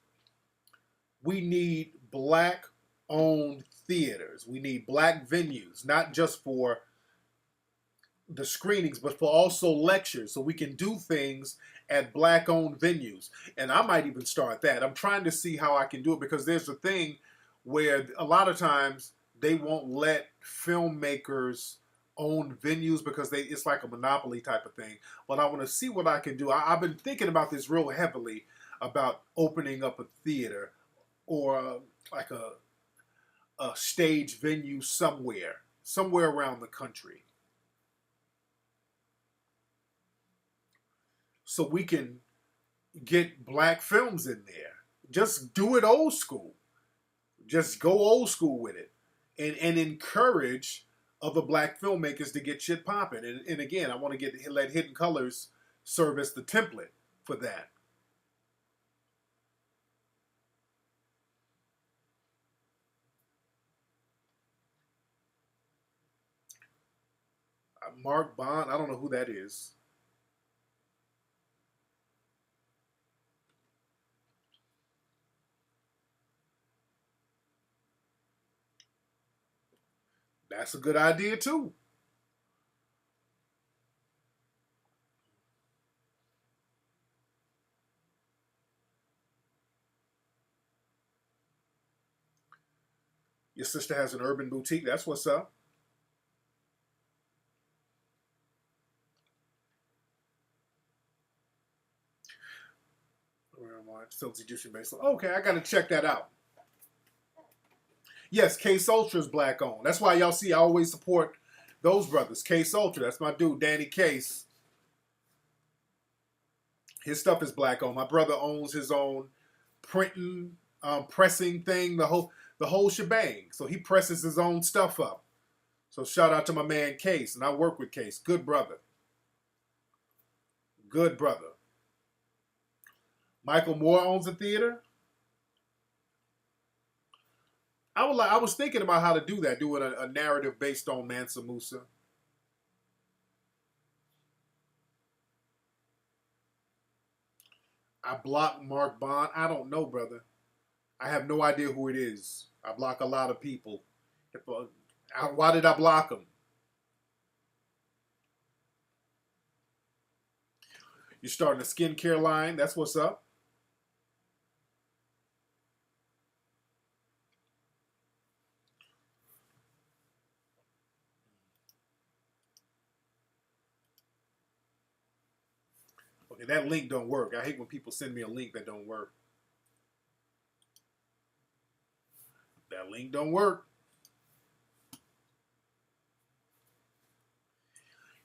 black owned theaters. We need black venues, not just for the screenings, but for also lectures, so we can do things at black owned venues. And I might even start that. I'm trying to see how I can do it, because there's a thing where a lot of times they won't let filmmakers own venues because it's like a monopoly type of thing. But I want to see what I can do. I've been thinking about this real heavily, about opening up a theater or like a stage venue somewhere around the country, so we can get black films in there. Just do it old school. Just go old school with it, and encourage other black filmmakers to get shit popping. And again, I want to let Hidden Colors serve as the template for that. Mark Bond, I don't know who that is. That's a good idea too. Your sister has an urban boutique. That's what's up. Where am I? Still Egyptian based. Okay, I got to check that out. Yes, Case Ultra is black owned. That's why y'all see I always support those brothers. Case Ultra, that's my dude, Danny Case. His stuff is black owned. My brother owns his own printing, pressing thing, the whole shebang. So he presses his own stuff up. So shout out to my man Case, and I work with Case. Good brother. Good brother. Michael Moore owns a theater. I was thinking about how to do that, doing a narrative based on Mansa Musa. I blocked Mark Bond. I don't know, brother. I have no idea who it is. I block a lot of people. Why did I block them? You're starting a skincare line. That's what's up. Okay, that link don't work. I hate when people send me a link that don't work. That link don't work.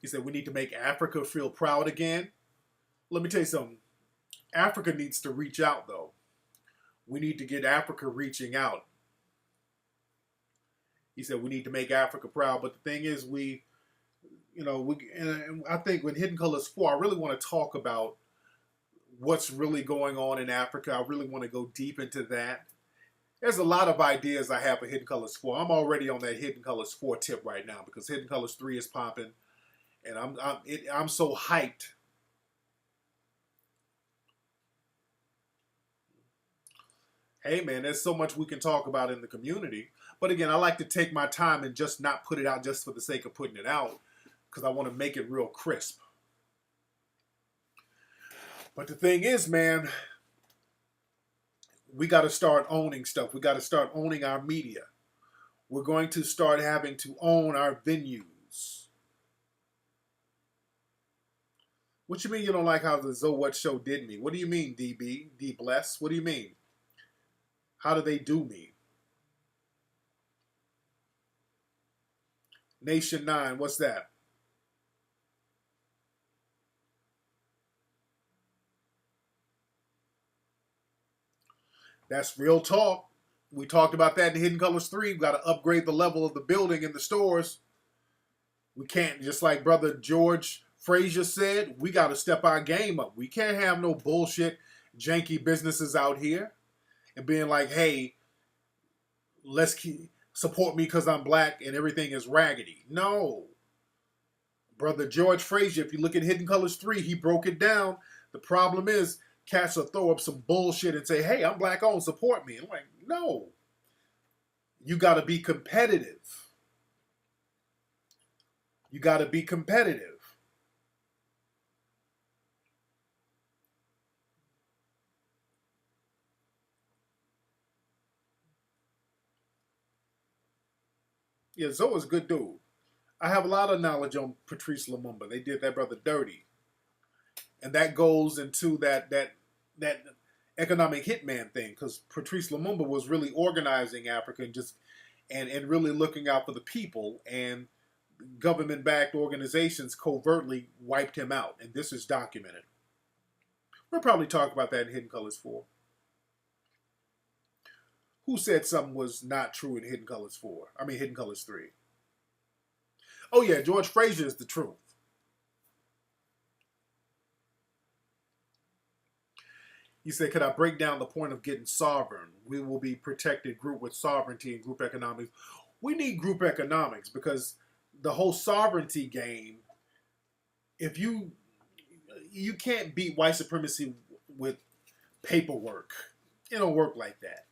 He said, we need to make Africa feel proud again. Let me tell you something. Africa needs to reach out, though. We need to get Africa reaching out. He said, we need to make Africa proud. But the thing is, and I think with Hidden Colors 4, I really want to talk about what's really going on in Africa. I really want to go deep into that. There's a lot of ideas I have for Hidden Colors 4. I'm already on that Hidden Colors 4 tip right now because Hidden Colors 3 is popping. And I'm so hyped. Hey, man, there's so much we can talk about in the community. But again, I like to take my time and just not put it out just for the sake of putting it out because I want to make it real crisp. But the thing is, man, we got to start owning stuff. We got to start owning our media. We're going to start having to own our venues. What you mean you don't like how the So What show did me? What do you mean, DB? D Bless? What do you mean? How do they do me? Nation 9, what's that? That's real talk. We talked about that in Hidden Colors 3. We've got to upgrade the level of the building in the stores. We can't, just like Brother George Frazier said, we got to step our game up. We can't have no bullshit, janky businesses out here and being like, hey, support me because I'm black and everything is raggedy. No. Brother George Frazier, if you look at Hidden Colors 3, he broke it down. The problem is, cats will throw up some bullshit and say, hey, I'm black owned, support me. I'm like, no. You got to be competitive. You got to be competitive. Yeah, Zoa's a good dude. I have a lot of knowledge on Patrice Lumumba. They did that brother dirty. And that goes into that economic hitman thing, because Patrice Lumumba was really organizing Africa and really looking out for the people, and government-backed organizations covertly wiped him out. And this is documented. We'll probably talk about that in Hidden Colors 4. Who said something was not true in Hidden Colors 4? I mean, Hidden Colors 3. Oh, yeah, George Frazier is the truth. He said, could I break down the point of getting sovereign? We will be protected group with sovereignty and group economics. We need group economics because the whole sovereignty game, if you can't beat white supremacy with paperwork. It don't work like that.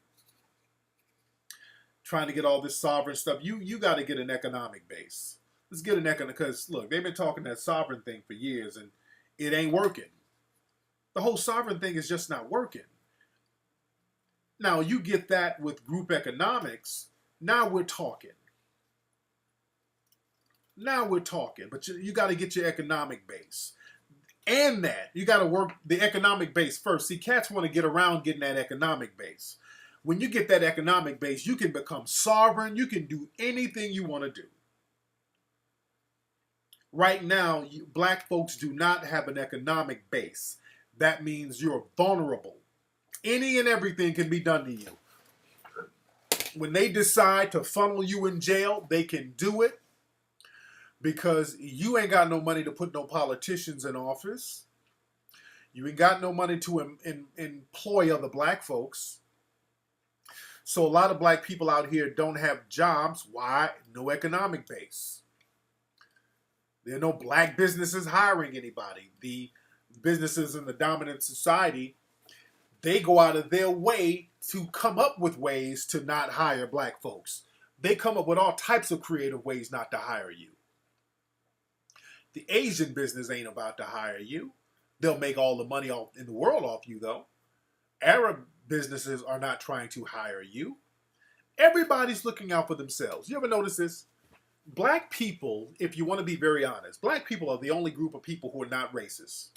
Trying to get all this sovereign stuff, you got to get an economic base. Let's get an economic, because look, they've been talking that sovereign thing for years and it ain't working. The whole sovereign thing is just not working. Now, you get that with group economics, Now we're talking. Now we're talking. But you got to get your economic base. And that, you got to work the economic base first. See, cats want to get around getting that economic base. When you get that economic base, you can become sovereign. You can do anything you want to do. Right now, black folks do not have an economic base. That means you're vulnerable. Any and everything can be done to you. When they decide to funnel you in jail, they can do it because you ain't got no money to put no politicians in office. You ain't got no money to employ other black folks. So a lot of black people out here don't have jobs. Why? No economic base. There are no black businesses hiring anybody. The businesses in the dominant society, they go out of their way to come up with ways to not hire black folks. They come up with all types of creative ways not to hire you. The Asian business ain't about to hire you. They'll make all the money in the world off you, though. Arab businesses are not trying to hire you. Everybody's looking out for themselves. You ever notice this? Black people, if you want to be very honest, black people are the only group of people who are not racist.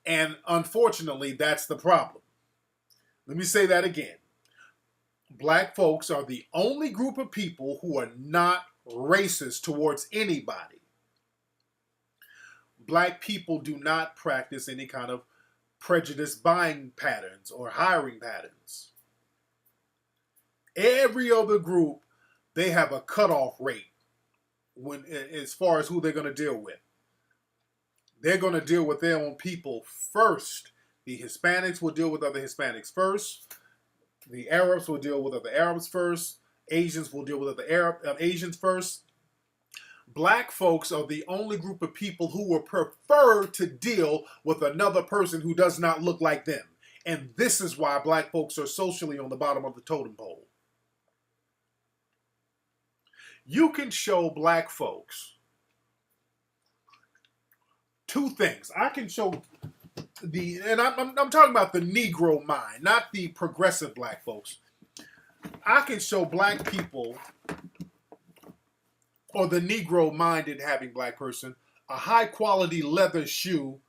And unfortunately, that's the problem. Let me say that again. Black folks are the only group of people who are not racist towards anybody. Black people do not practice any kind of prejudice buying patterns or hiring patterns. Every other group, they have a cutoff rate as far as who they're going to deal with. They're going to deal with their own people first. The Hispanics will deal with other Hispanics first. The Arabs will deal with other Arabs first. Asians will deal with other Asians first. Black folks are the only group of people who will prefer to deal with another person who does not look like them. And this is why black folks are socially on the bottom of the totem pole. You can show black folks two things. I can show I'm talking about the Negro mind, not the progressive black folks. I can show black people or the Negro-minded having black person a high-quality leather shoe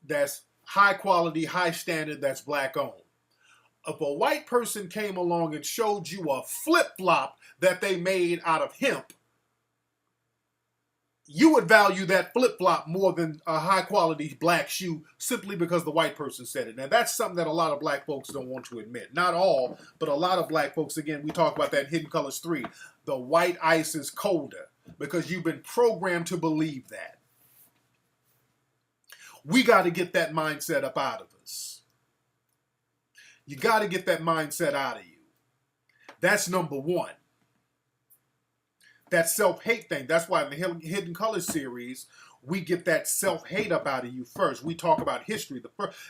that's high quality, high standard, that's black owned. If a white person came along and showed you a flip-flop that they made out of hemp, you would value that flip-flop more than a high-quality black shoe simply because the white person said it. Now, that's something that a lot of black folks don't want to admit. Not all, but a lot of black folks, again, we talk about that in Hidden Colors 3. The white ice is colder because you've been programmed to believe that. We got to get that mindset up out of us. You got to get that mindset out of you. That's number one. That self-hate thing. That's why in the Hidden Colors series, we get that self-hate up out of you first. We talk about history.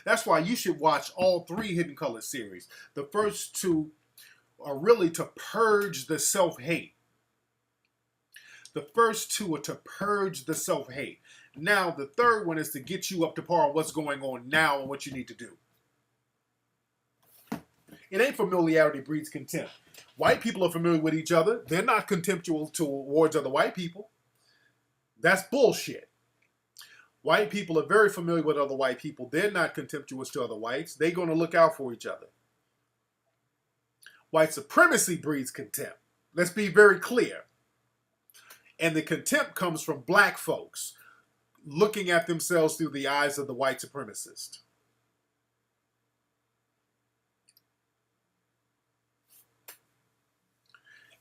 That's why you should watch all 3 Hidden Colors series. The first 2 are really to purge the self-hate. The first 2 are to purge the self-hate. Now, the third one is to get you up to par on what's going on now and what you need to do. It ain't familiarity breeds contempt. White people are familiar with each other. They're not contemptuous towards other white people. That's bullshit. White people are very familiar with other white people. They're not contemptuous to other whites. They're going to look out for each other. White supremacy breeds contempt. Let's be very clear. And the contempt comes from black folks looking at themselves through the eyes of the white supremacist.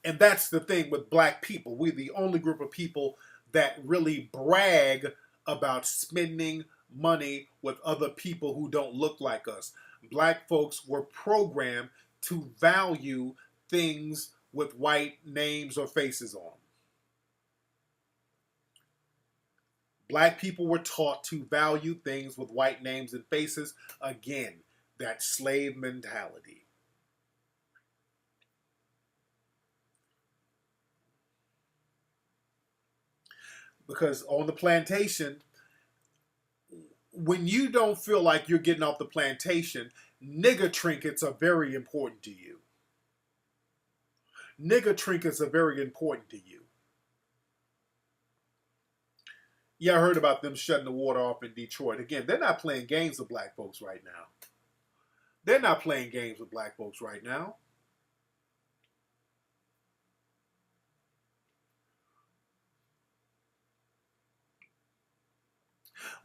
And that's the thing with black people. We're the only group of people that really brag about spending money with other people who don't look like us. Black folks were programmed to value things with white names or faces on. Black people were taught to value things with white names and faces. Again, that slave mentality. Because on the plantation, when you don't feel like you're getting off the plantation, nigger trinkets are very important to you. nigger trinkets are very important to you. Yeah, I heard about them shutting the water off in Detroit. Again, they're not playing games with black folks right now. They're not playing games with black folks right now.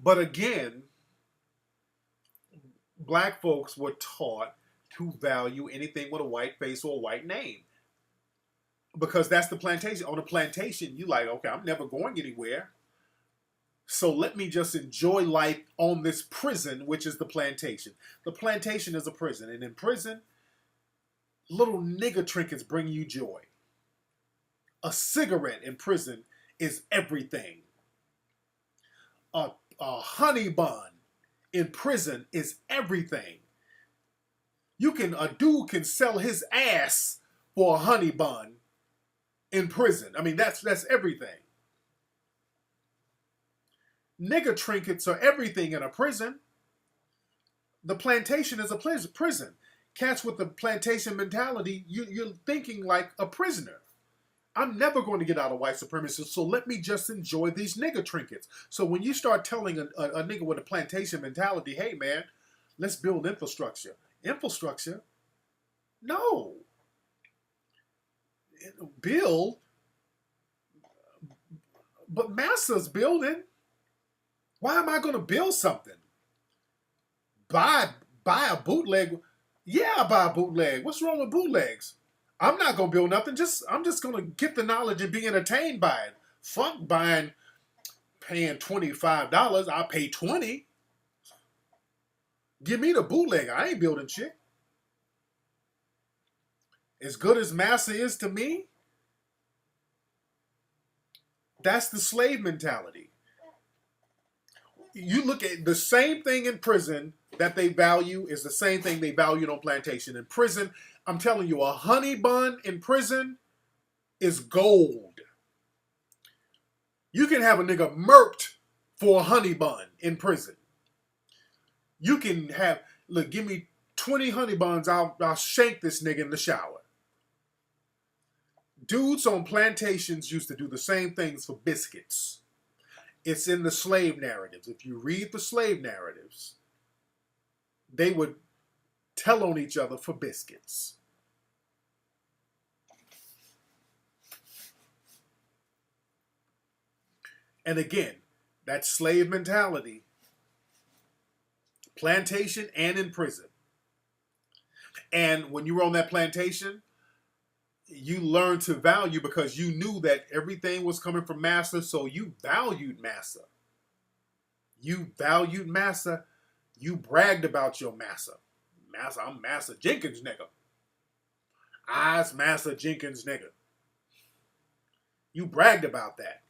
But again, black folks were taught to value anything with a white face or a white name. Because that's the plantation. On a plantation, you like, okay, I'm never going anywhere. So let me just enjoy life on this prison, which is the plantation. The plantation is a prison. And in prison, little nigger trinkets bring you joy. A cigarette in prison is everything. A honey bun in prison is everything. A dude can sell his ass for a honey bun in prison. I mean, that's everything. Nigger trinkets are everything in a prison. The plantation is a prison. Cats with the plantation mentality, you're thinking like a prisoner. I'm never going to get out of white supremacy, so let me just enjoy these nigger trinkets. So when you start telling a nigger with a plantation mentality, hey man, let's build infrastructure. Infrastructure? No. Build? But Massa's building. Why am I going to build something? Buy a bootleg? Yeah, I buy a bootleg. What's wrong with bootlegs? I'm not going to build nothing. I'm just going to get the knowledge and be entertained by it. Fuck paying $25. I'll pay $20. Give me the bootleg. I ain't building shit. As good as Massa is to me, that's the slave mentality. You look at the same thing in prison that they value is the same thing they valued on plantation. In prison, I'm telling you, a honey bun in prison is gold. You can have a nigga murked for a honey bun in prison. You can have, look, give me 20 honey buns, I'll shank this nigga in the shower. Dudes on plantations used to do the same things for biscuits. It's in the slave narratives. If you read the slave narratives, they would tell on each other for biscuits. And again, that slave mentality, plantation and in prison. And when you were on that plantation, you learned to value because you knew that everything was coming from Massa, so you valued Massa. You valued Massa. You bragged about your Massa. Massa, I'm Massa Jenkins nigga. I's Massa Jenkins nigga. You bragged about that.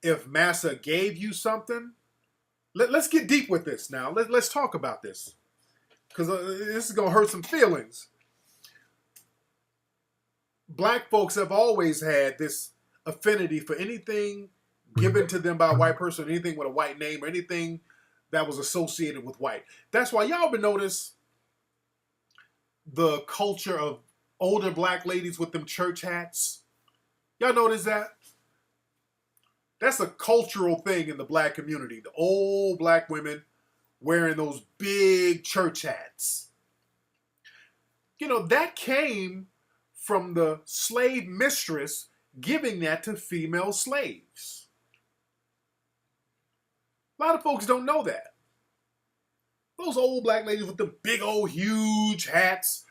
If Massa gave you something, let's get deep with this now. Let's talk about this. Because this is going to hurt some feelings. Black folks have always had this affinity for anything given to them by a white person, anything with a white name, or anything that was associated with white. That's why y'all been notice the culture of older black ladies with them church hats. Y'all notice that? That's a cultural thing in the black community. The old black women wearing those big church hats. You know, that came from the slave mistress giving that to female slaves. A lot of folks don't know that. Those old black ladies with the big old huge hats,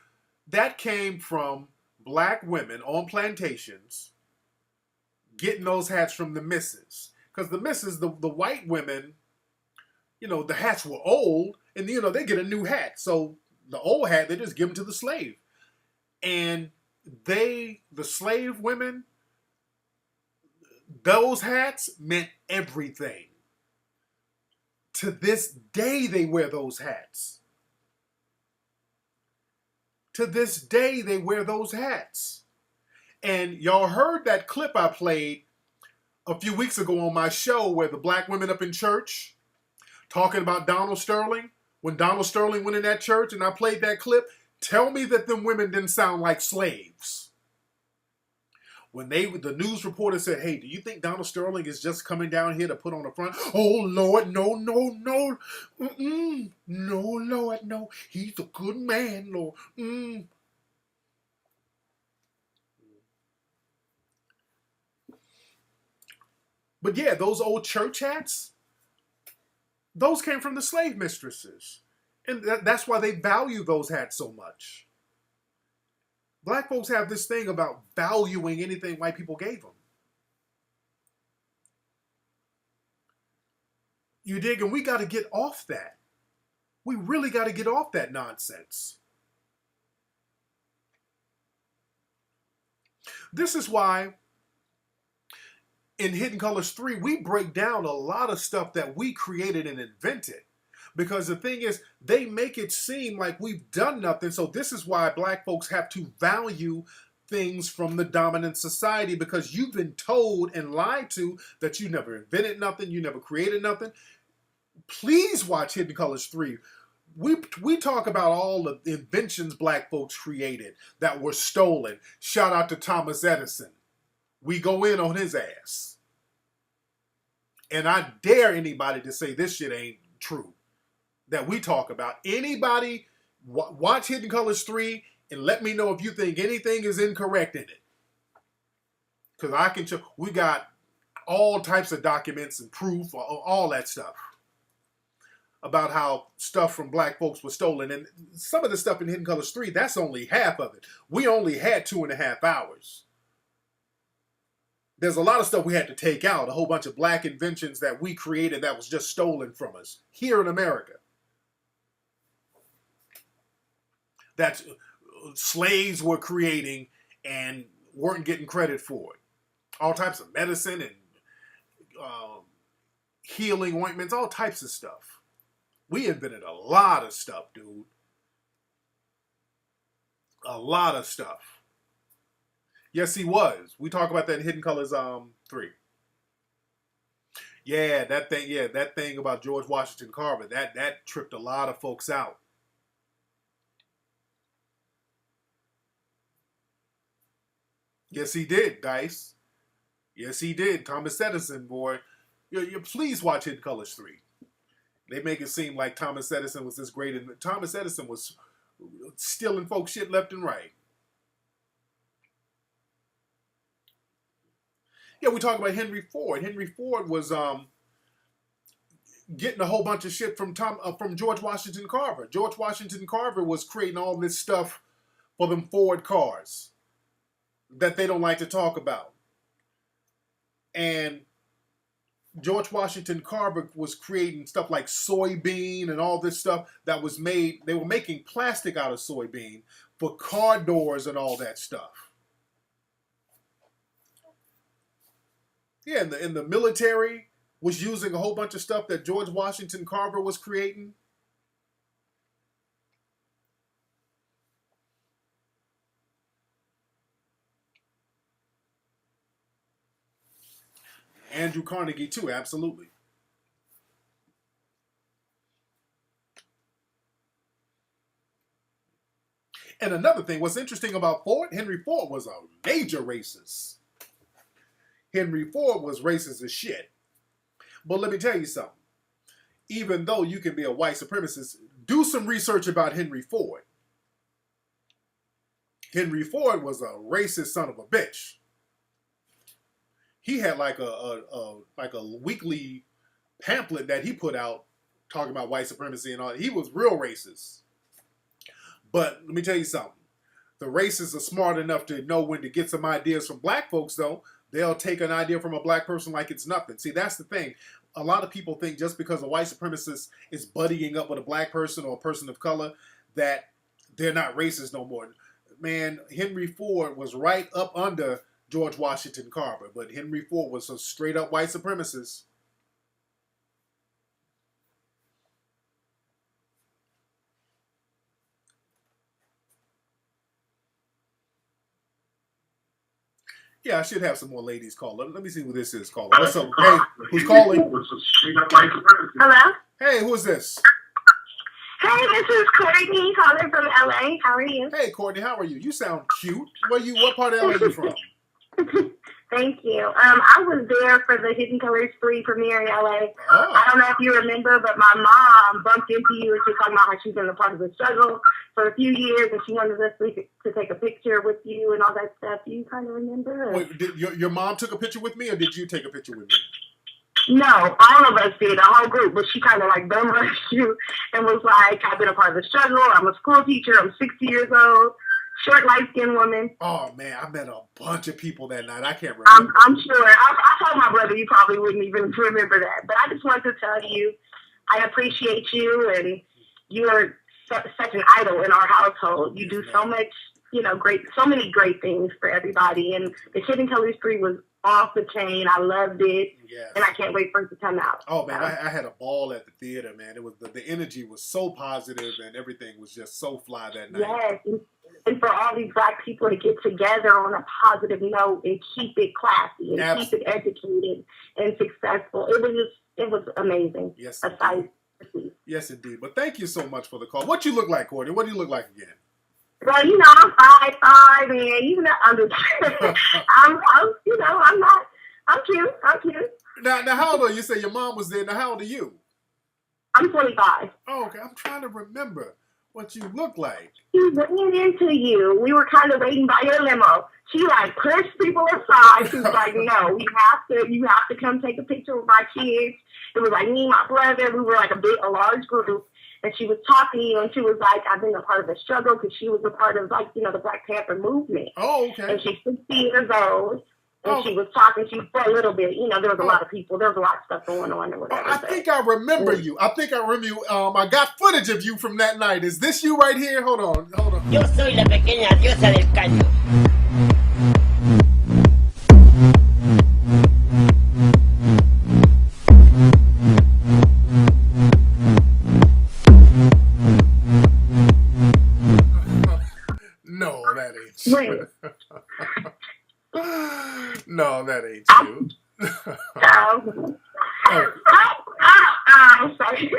that came from black women on plantations getting those hats from the missus. Because the missus, the white women, you know, the hats were old and, you know, they get a new hat. So the old hat, they just give them to the slave. And the slave women, those hats meant everything. To this day, they wear those hats. To this day, they wear those hats. And y'all heard that clip I played a few weeks ago on my show where the black women up in church talking about Donald Sterling. When Donald Sterling went in that church and I played that clip, tell me that them women didn't sound like slaves. When the news reporter said, "Hey, do you think Donald Sterling is just coming down here to put on the front?" Oh Lord, no, no, no, no, Lord, no. He's a good man, Lord. But yeah, those old church hats, those came from the slave mistresses, and that's why they value those hats so much. Black folks have this thing about valuing anything white people gave them. You dig? And we got to get off that. We really got to get off that nonsense. This is why in Hidden Colors 3, we break down a lot of stuff that we created and invented. Because the thing is, they make it seem like we've done nothing. So this is why black folks have to value things from the dominant society, because you've been told and lied to that you never invented nothing, you never created nothing. Please watch Hidden Colors 3. We talk about all the inventions black folks created that were stolen. Shout out to Thomas Edison. We go in on his ass. And I dare anybody to say this shit ain't true that we talk about. Anybody watch Hidden Colors 3 and let me know if you think anything is incorrect in it. Because I can show, we got all types of documents and proof, all that stuff about how stuff from black folks was stolen. And some of the stuff in Hidden Colors 3, that's only half of it. We only had 2.5 hours. There's a lot of stuff we had to take out, a whole bunch of black inventions that we created that was just stolen from us here in America. That slaves were creating and weren't getting credit for it. All types of medicine and healing ointments, all types of stuff. We invented a lot of stuff, dude. A lot of stuff. Yes, he was. We talk about that in Hidden Colors 3. Yeah, that thing about George Washington Carver, that tripped a lot of folks out. Yes, he did, Dice. Yes, he did. Thomas Edison, boy. You please watch Hidden Colors 3. They make it seem like Thomas Edison was this great. And Thomas Edison was stealing folks shit left and right. Yeah, we talk about Henry Ford. Henry Ford was getting a whole bunch of shit from George Washington Carver. George Washington Carver was creating all this stuff for them Ford cars that they don't like to talk about. And George Washington Carver was creating stuff like soybean and all this stuff that was made. They were making plastic out of soybean for car doors and all that stuff. Yeah, and the military was using a whole bunch of stuff that George Washington Carver was creating. Andrew Carnegie too, absolutely. And another thing, what's interesting about Ford, Henry Ford was a major racist. Henry Ford was racist as shit. But let me tell you something. Even though you can be a white supremacist, do some research about Henry Ford. Henry Ford was a racist son of a bitch. He had like a weekly pamphlet that he put out talking about white supremacy and all. He was real racist. But let me tell you something. The racists are smart enough to know when to get some ideas from black folks, though. They'll take an idea from a black person like it's nothing. See, that's the thing. A lot of people think just because a white supremacist is buddying up with a black person or a person of color that they're not racist no more. Man, Henry Ford was right up under George Washington Carver, but Henry Ford was a straight up white supremacist. Yeah, I should have some more ladies call. Let me see who this is calling. What's up? Hey, who's calling?
Hello?
Hey, who is this?
Hey, this is Courtney calling from LA. How are you?
Hey, Courtney, how are you? You sound cute. What part of LA are you from?
Thank you. I was there for the Hidden Colors 3 premiere in LA.
Oh.
I don't know if you remember, but my mom bumped into you and she was talking about how she's been a part of the struggle for a few years and she wanted us to take a picture with you and all that stuff. Do you kind of remember?
Wait, did your mom took a picture with me, or did you take a picture with me?
No, all of us did, the whole group, but she kind of like bum rushed you and was like, I've been a part of the struggle. I'm a school teacher. I'm 60 years old. Short, light-skinned woman.
Oh, man, I met a bunch of people that night. I can't remember.
I'm sure. I told my brother you probably wouldn't even remember that. But I just wanted to tell you, I appreciate you, and you are such an idol in our household. You do so much, so many great things for everybody. And the Hidden Colors 3 was off the chain. I loved it.
Yes.
And I can't wait for it to come out.
Oh, man, I had a ball at the theater, man. It was the energy was so positive, and everything was just so fly that night.
Yes. And for all these Black people to get together on a positive note and keep it classy and keep it educated and successful. It was amazing.
Yes. Yes, indeed. But thank you so much for the call. What you look like, Courtney? What do you look like again?
Well, I'm 5'5", and I'm cute. I'm cute.
Now, how old are you? You say your mom was there. Now, how old are you?
I'm 25.
Oh, okay. I'm trying to remember what you look like.
She ran into you. We were kind of waiting by your limo. She pushed people aside. She was like, "No, you have to come take a picture with my kids." It was me and my brother. We were a large group. And she was talking to you, and she was like, I've been a part of the struggle because she was a part of, the Black Panther movement.
Oh, okay.
And she's 60 years old. And she was talking to you for a little bit. There was a lot of people. There was a lot of stuff going on or whatever.
I think I remember you. I got footage of you from that night. Is this you right here? Hold on.
Yo soy la pequeña diosa del caño.
No, that ain't you.
Wait.
No, that ain't you.
I'm sorry.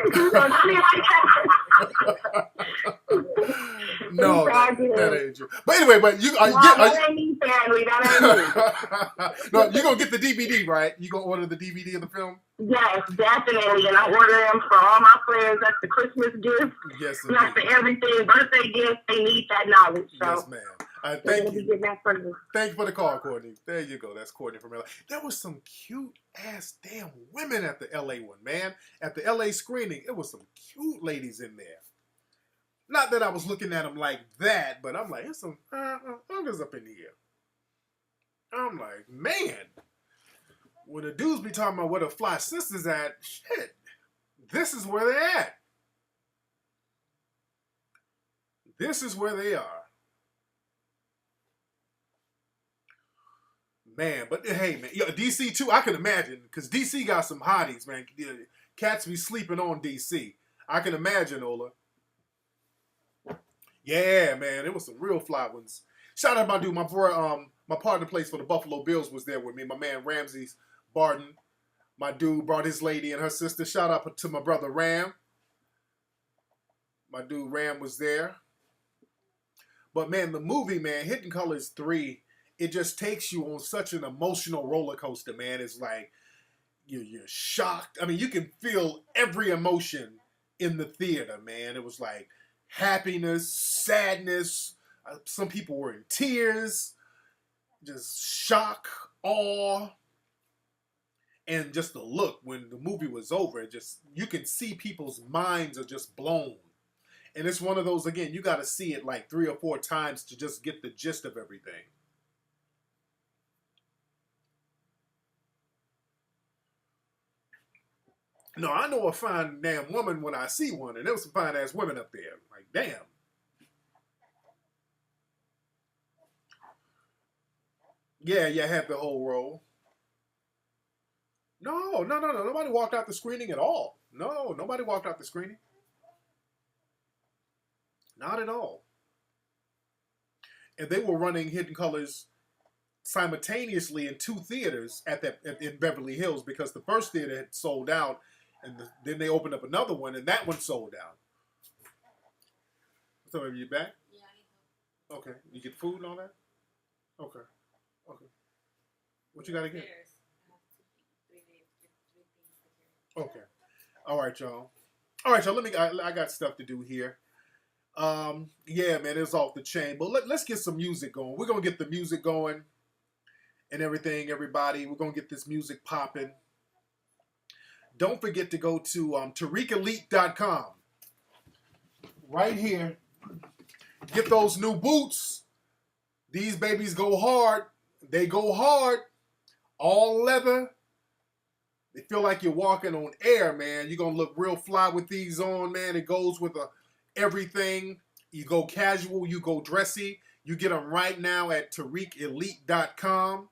No, that ain't you. But anyway,
that ain't me, family. That ain't me.
No, you're going to get the DVD, right? You going to order the DVD of the film?
Yes, definitely. And I order them for all my friends. That's the Christmas gift.
Yes,
that's for everything. Birthday gift. They need that knowledge. So.
Yes, ma'am. Thank you. Thank you for the call, Courtney. There you go. That's Courtney from LA. There was some cute ass damn women at the LA one, man. At the LA screening, it was some cute ladies in there. Not that I was looking at them like that, but I'm like, there's some hookers up in here. I'm like, man, when the dudes be talking about where the fly sisters at, shit, this is where they're at. This is where they are. Man, but hey, man, DC too, I can imagine, because DC got some hotties, man. Cats be sleeping on DC. I can imagine, Ola. Yeah, man, it was some real fly ones. Shout out my dude, my boy, my partner plays for the Buffalo Bills was there with me. My man Ramsey Barton, my dude brought his lady and her sister. Shout out to my brother Ram. My dude Ram was there. But man, the movie, man, Hidden Colors 3, it just takes you on such an emotional roller coaster, man. It's like you're shocked. I mean, you can feel every emotion in the theater, man. It was like happiness, sadness. Some people were in tears, just shock, awe, and just the look when the movie was over. You can see people's minds are just blown. And it's one of those, again, you got to see it like 3 or 4 times to just get the gist of everything. No, I know a fine damn woman when I see one, and there was some fine ass women up there. Like, damn. Yeah, had the whole row. No. Nobody walked out the screening at all. No, nobody walked out the screening. Not at all. And they were running Hidden Colors simultaneously in 2 theaters in Beverly Hills, because the first theater had sold out, and then they opened up another one, and that one sold out. So, are you back? Yeah. Okay. You get food and all that? Okay. What you got to get? Okay. All right, y'all. All right, y'all. I got stuff to do here. Yeah, man, it's off the chain. But let's get some music going. We're gonna get the music going and everything, everybody. We're gonna get this music popping. Don't forget to go to TariqElite.com. Right here. Get those new boots. These babies go hard. They go hard. All leather. They feel like you're walking on air, man. You're going to look real fly with these on, man. It goes with everything. You go casual. You go dressy. You get them right now at TariqElite.com.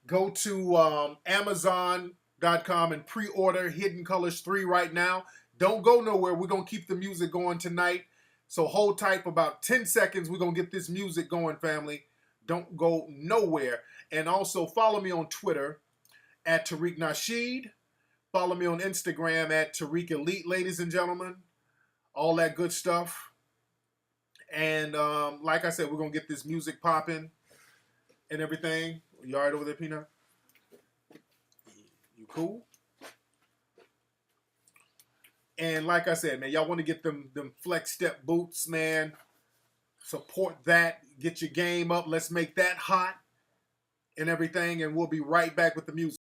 Go to Amazon.com and pre-order Hidden Colors 3 right now. Don't go nowhere. We're going to keep the music going tonight. So hold tight for about 10 seconds. We're going to get this music going, family. Don't go nowhere. And also follow me on Twitter at Tariq Nasheed. Follow me on Instagram at Tariq Elite, ladies and gentlemen. All that good stuff. And like I said, we're going to get this music popping and everything. You all right over there, Peanut? You cool? And like I said, man, y'all want to get them flex step boots, man. Support that. Get your game up. Let's make that hot and everything. And we'll be right back with the music.